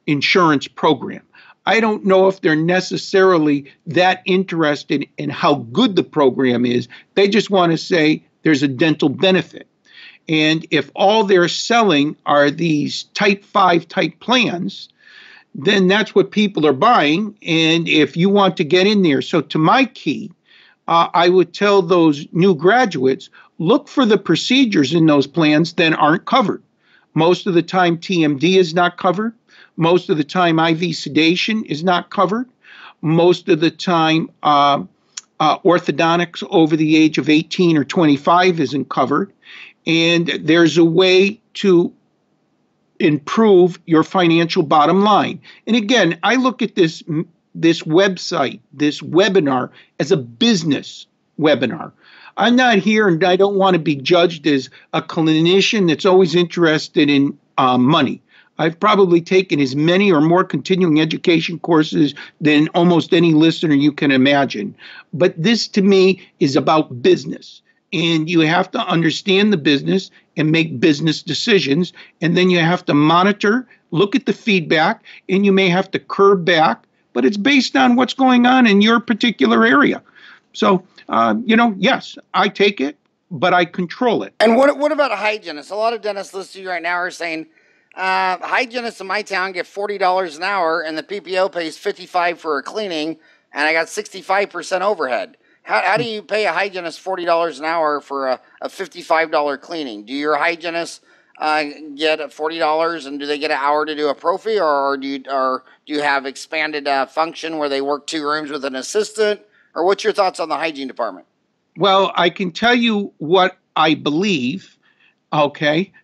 insurance program. I don't know if they're necessarily that interested in how good the program is. They just want to say there's a dental benefit. And if all they're selling are these type 5 type plans, then that's what people are buying. And if you want to get in there, so to my key, I would tell those new graduates, look for the procedures in those plans that aren't covered. Most of the time, TMD is not covered. Most of the time, IV sedation is not covered. Most of the time, orthodontics over the age of 18 or 25 isn't covered. And there's a way to improve your financial bottom line. And again, I look at this website, this webinar, as a business webinar. I'm not here and I don't want to be judged as a clinician that's always interested in money. I've probably taken as many or more continuing education courses than almost any listener you can imagine. But this, to me, is about business. And you have to understand the business and make business decisions. And then you have to monitor, look at the feedback, and you may have to curb back. But it's based on what's going on in your particular area. So, yes, I take it, but I control it. And what about a hygienist? A lot of dentists listening right now are saying, hygienists in my town get $40 an hour, and the PPO pays $55 for a cleaning, and I got 65% overhead. How do you pay a hygienist $40 an hour for a $55 cleaning? Do your hygienists get $40, and do they get an hour to do a prophy, or do you have expanded function where they work 2 rooms with an assistant? Or what's your thoughts on the hygiene department? Well, I can tell you what I believe,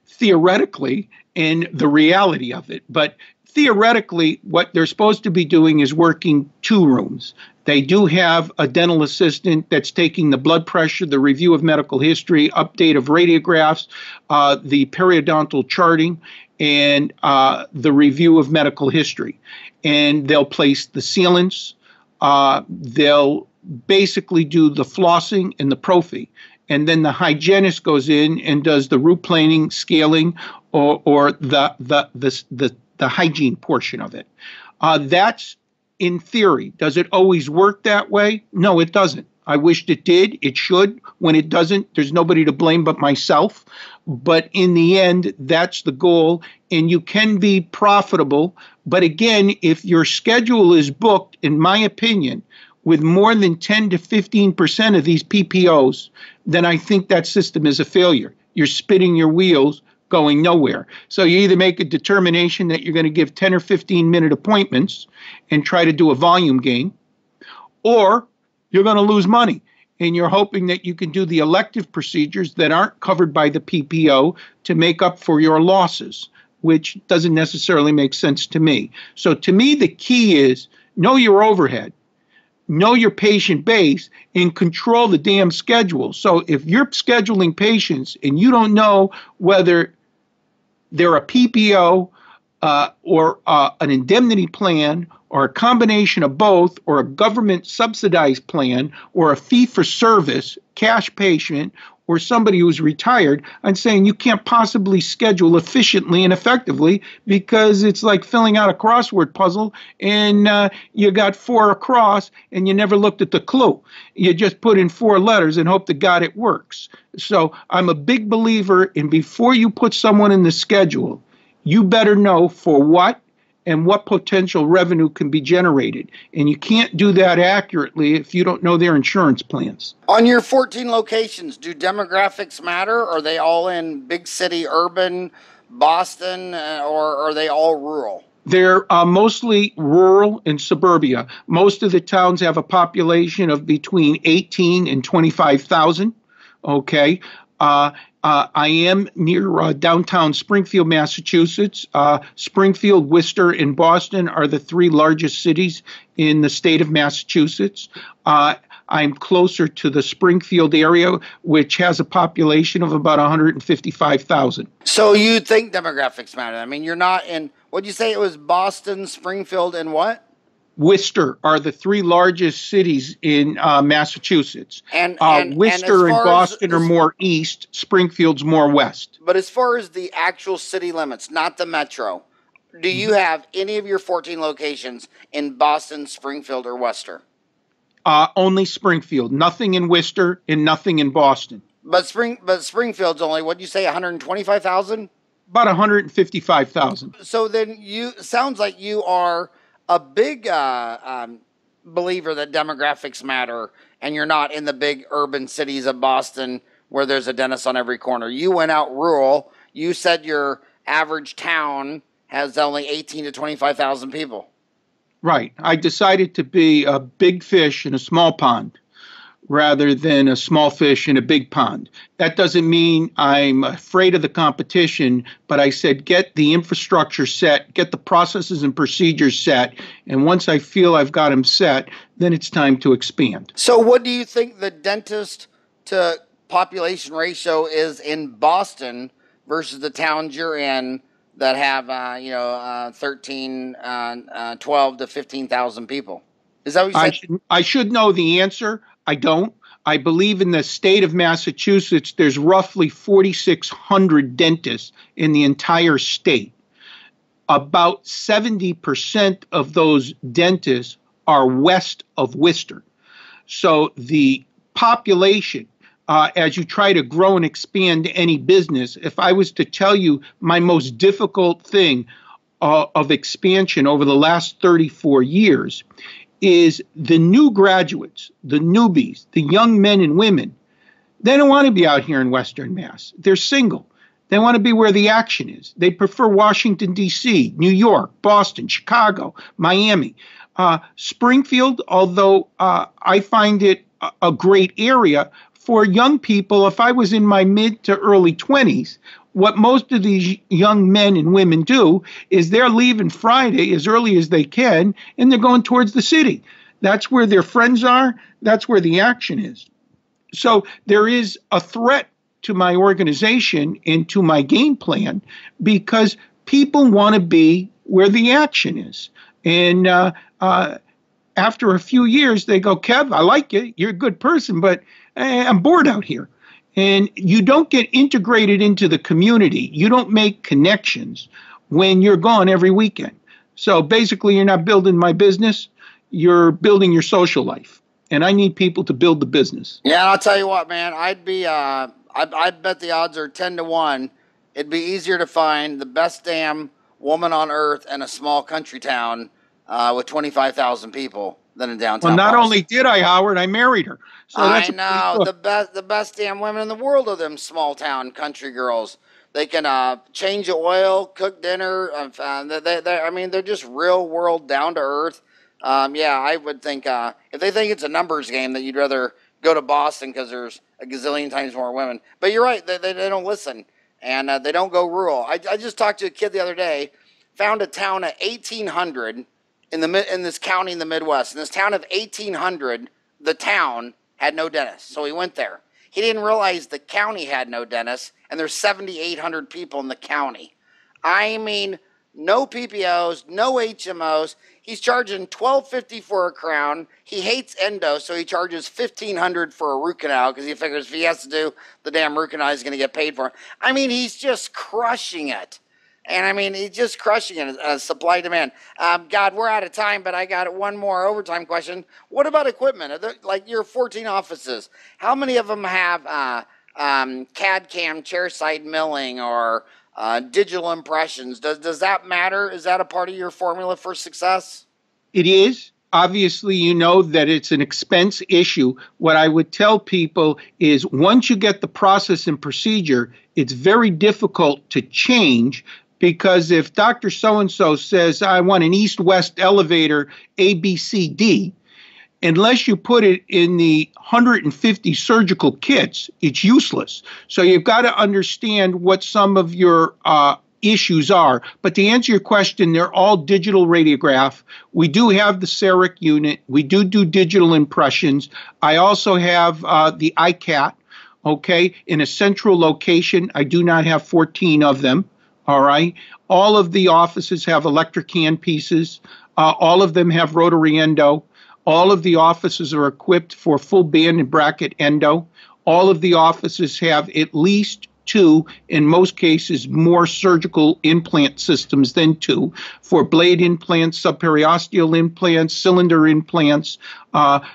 theoretically, and the reality of it. But theoretically, what they're supposed to be doing is working 2 rooms. They do have a dental assistant that's taking the blood pressure, the review of medical history, update of radiographs, the periodontal charting, and the review of medical history. And they'll place the sealants. They'll basically do the flossing and the prophy. And then the hygienist goes in and does the root planing, scaling, or the hygiene portion of it. That's in theory. Does it always work that way? No, it doesn't. I wished it did. It should. When it doesn't, there's nobody to blame but myself. But in the end, that's the goal. And you can be profitable. But again, if your schedule is booked, in my opinion, with more than 10 to 15% of these PPOs, then I think that system is a failure. You're spinning your wheels going nowhere. So you either make a determination that you're going to give 10 or 15-minute appointments and try to do a volume gain, or you're going to lose money. And you're hoping that you can do the elective procedures that aren't covered by the PPO to make up for your losses, which doesn't necessarily make sense to me. So to me, the key is know your overhead, know your patient base, and control the damn schedule. So if you're scheduling patients and you don't know whether they're a PPO, or an indemnity plan, or a combination of both, or a government subsidized plan, or a fee for service, cash patient, or somebody who's retired, I'm saying you can't possibly schedule efficiently and effectively because it's like filling out a crossword puzzle and you got 4 across and you never looked at the clue. You just put in 4 letters and hope to God it works. So I'm a big believer in before you put someone in the schedule, you better know for what and what potential revenue can be generated. And you can't do that accurately if you don't know their insurance plans. On your 14 locations, do demographics matter? Are they all in big city, urban, Boston, or are they all rural? They're mostly rural and suburbia. Most of the towns have a population of between 18 and 25,000. Okay. I am near downtown Springfield, Massachusetts. Springfield, Worcester, and Boston are the 3 largest cities in the state of Massachusetts. I'm closer to the Springfield area, which has a population of about 155,000. So you think demographics matter? I mean, you're not in, what'd you say it was, Boston, Springfield, and what? Worcester are the 3 largest cities in Massachusetts. And Worcester and Boston are more east. Springfield's more west. But as far as the actual city limits, not the metro, do you have any of your 14 locations in Boston, Springfield, or Worcester? Only Springfield. Nothing in Worcester and nothing in Boston. But Springfield's only, what'd you say, 125,000? About 155,000. So then sounds like you are a big believer that demographics matter, and you're not in the big urban cities of Boston where there's a dentist on every corner. You went out rural. You said your average town has only 18 to 25,000 people. Right. I decided to be a big fish in a small pond rather than a small fish in a big pond. That doesn't mean I'm afraid of the competition, but I said get the infrastructure set, get the processes and procedures set, and once I feel I've got them set, then it's time to expand. So what do you think the dentist to population ratio is in Boston versus the towns you're in that have 13, 12 to 15,000 people? Is that what you said? I should know the answer. I don't. I believe in the state of Massachusetts, there's roughly 4,600 dentists in the entire state. About 70% of those dentists are west of Worcester. So the population, as you try to grow and expand any business, if I was to tell you my most difficult thing of expansion over the last 34 years, is the new graduates, the newbies, the young men and women. They don't want to be out here in Western Mass. They're single. They want to be where the action is. They prefer Washington, D.C., New York, Boston, Chicago, Miami. Springfield, although I find it a great area for young people, if I was in my mid to early 20s, what most of these young men and women do is they're leaving Friday as early as they can, and they're going towards the city. That's where their friends are. That's where the action is. So there is a threat to my organization and to my game plan because people want to be where the action is. And after a few years, they go, Kev, I like you. You're a good person, but I'm bored out here. And you don't get integrated into the community. You don't make connections when you're gone every weekend. So basically, you're not building my business. You're building your social life. And I need people to build the business. Yeah, and I'll tell you what, man. I'd bet the odds are 10 to 1. It'd be easier to find the best damn woman on earth in a small country town with 25,000 people than in downtown. Well, not Boston. only did I, Howard, I married her. So I know. The best damn women in the world are them small town country girls. They can change the oil, cook dinner. They're just real world, down to earth. I would think if they think it's a numbers game, that you'd rather go to Boston because there's a gazillion times more women. But you're right. They don't listen, and they don't go rural. I just talked to a kid the other day, found a town at 1,800 in this county in the Midwest. In this town of 1,800, the town had no dentist. So he went there. He didn't realize the county had no dentist, and there's 7,800 people in the county. I mean, no PPOs, no HMOs. He's charging $1,250 for a crown. He hates endo, so he charges $1,500 for a root canal because he figures if he has to do the damn root canal, he's going to get paid for it. I mean, he's just crushing it. And I mean, he's just crushing it, supply demand. God, we're out of time, but I got one more overtime question. What about equipment? Like your 14 offices, how many of them have CAD CAM chairside milling or digital impressions? Does that matter? Is that a part of your formula for success? It is. Obviously, you know that it's an expense issue. What I would tell people is once you get the process and procedure, it's very difficult to change. Because if Dr. So-and-so says, I want an east-west elevator ABCD, unless you put it in the 150 surgical kits, it's useless. So you've got to understand what some of your issues are. But to answer your question, they're all digital radiograph. We do have the CEREC unit. We do digital impressions. I also have the ICAT, okay, in a central location. I do not have 14 of them. All right. All of the offices have electric hand pieces. All of them have rotary endo. All of the offices are equipped for full band and bracket endo. All of the offices have at least 2, in most cases, more surgical implant systems than 2 for blade implants, subperiosteal implants, cylinder implants.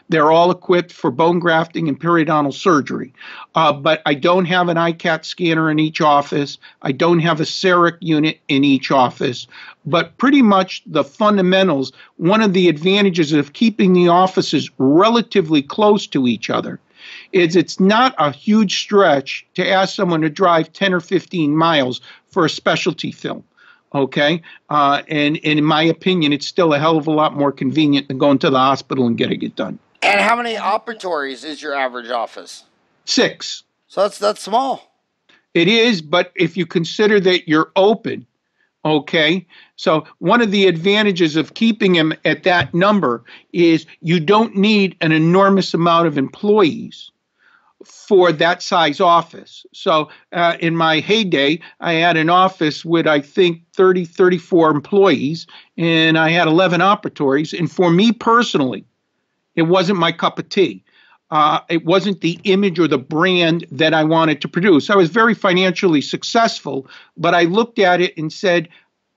They're all equipped for bone grafting and periodontal surgery. But I don't have an ICAT scanner in each office. I don't have a CEREC unit in each office. But pretty much the fundamentals, one of the advantages of keeping the offices relatively close to each other is it's not a huge stretch to ask someone to drive 10 or 15 miles for a specialty film, okay? And in my opinion, it's still a hell of a lot more convenient than going to the hospital and getting it done. And how many operatories is your average office? 6. So that's small. It is, but if you consider that you're open, okay, so one of the advantages of keeping them at that number is you don't need an enormous amount of employees for that size office. So in my heyday, I had an office with, I think, 30, 34 employees, and I had 11 operatories. And for me personally, it wasn't my cup of tea. It wasn't the image or the brand that I wanted to produce. I was very financially successful, but I looked at it and said,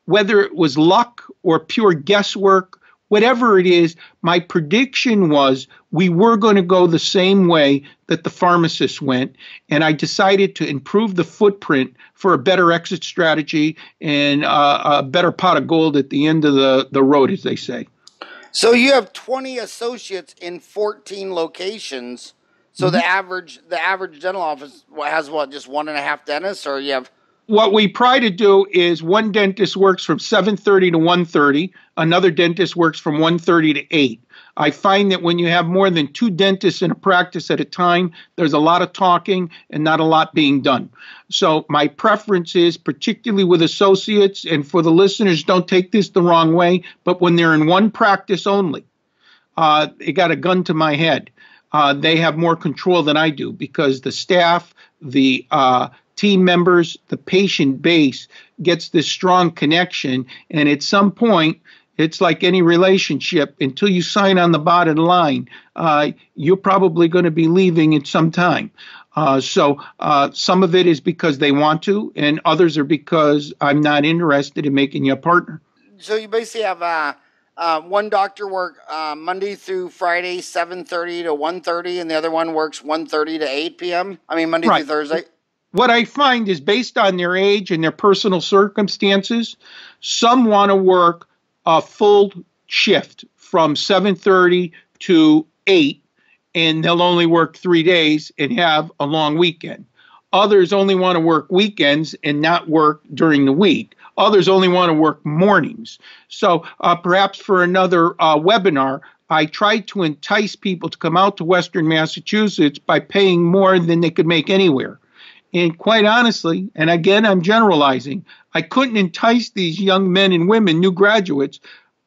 whether it was luck or pure guesswork, whatever it is, my prediction was we were going to go the same way that the pharmacists went, and I decided to improve the footprint for a better exit strategy and a better pot of gold at the end of the road, as they say. So you have 20 associates in 14 locations. So the average dental office has what, just 1.5 dentists, or you have? What we try to do is one dentist works from 7:30 to 1:30. Another dentist works from 1:30 to 8. I find that when you have more than 2 dentists in a practice at a time, there's a lot of talking and not a lot being done. So my preference is, particularly with associates, and for the listeners, don't take this the wrong way, but when they're in one practice only, it got a gun to my head. They have more control than I do because the staff, the team members, the patient base gets this strong connection. And at some point, it's like any relationship. Until you sign on the dotted line, you're probably going to be leaving at some time. So some of it is because they want to, and others are because I'm not interested in making you a partner. So you basically have one doctor work Monday through Friday, 7:30 to 1:30, and the other one works 1:30 to 8 p.m.? I mean, Monday through Thursday? What I find is based on their age and their personal circumstances, some want to work a full shift from 7:30 to 8, and they'll only work 3 days and have a long weekend. Others only want to work weekends and not work during the week. Others only want to work mornings. So perhaps for another webinar, I tried to entice people to come out to Western Massachusetts by paying more than they could make anywhere. And quite honestly, and again, I'm generalizing, I couldn't entice these young men and women, new graduates,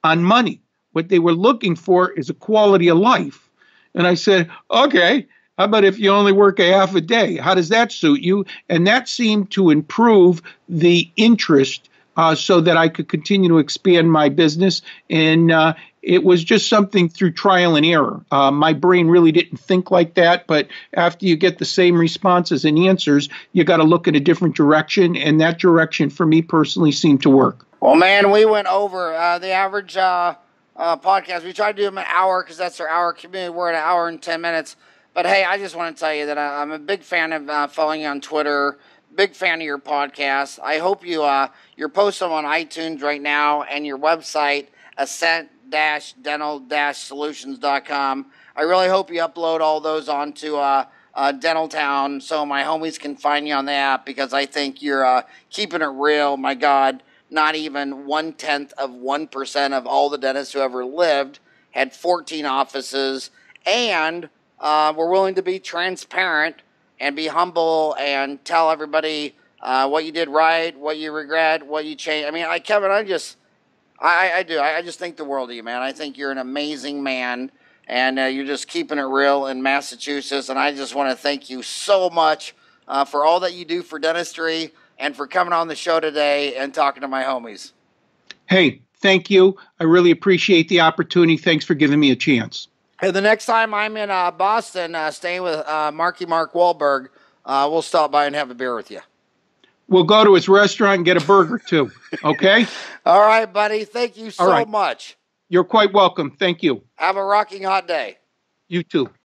on money. What they were looking for is a quality of life. And I said, okay, how about if you only work a half a day? How does that suit you? And that seemed to improve the interest so that I could continue to expand my business. And it was just something through trial and error. My brain really didn't think like that, but after you get the same responses and answers, you got to look in a different direction, and that direction for me personally seemed to work. Well, man, we went over the average podcast. We tried to do them an hour because that's our hour community. We're at an hour and 10 minutes. But hey, I just want to tell you that I'm a big fan of following you on Twitter. Big fan of your podcast. I hope you're posting them on iTunes right now and your website, ascent-dental-solutions.com. I really hope you upload all those onto Dental Town so my homies can find you on the app, because I think you're keeping it real. My God, not even 0.1% of all the dentists who ever lived had 14 offices, and we're willing to be transparent and be humble and tell everybody what you did right, what you regret, what you changed. I mean, Kevin, I just think the world of you, man. I think you're an amazing man, and you're just keeping it real in Massachusetts. And I just want to thank you so much for all that you do for dentistry and for coming on the show today and talking to my homies. Hey, thank you. I really appreciate the opportunity. Thanks for giving me a chance. Hey, the next time I'm in Boston, staying with Mark Wahlberg, we'll stop by and have a beer with you. We'll go to his restaurant and get a burger too. Okay? All right, buddy. Thank you so much. You're quite welcome. Thank you. Have a rocking hot day. You too.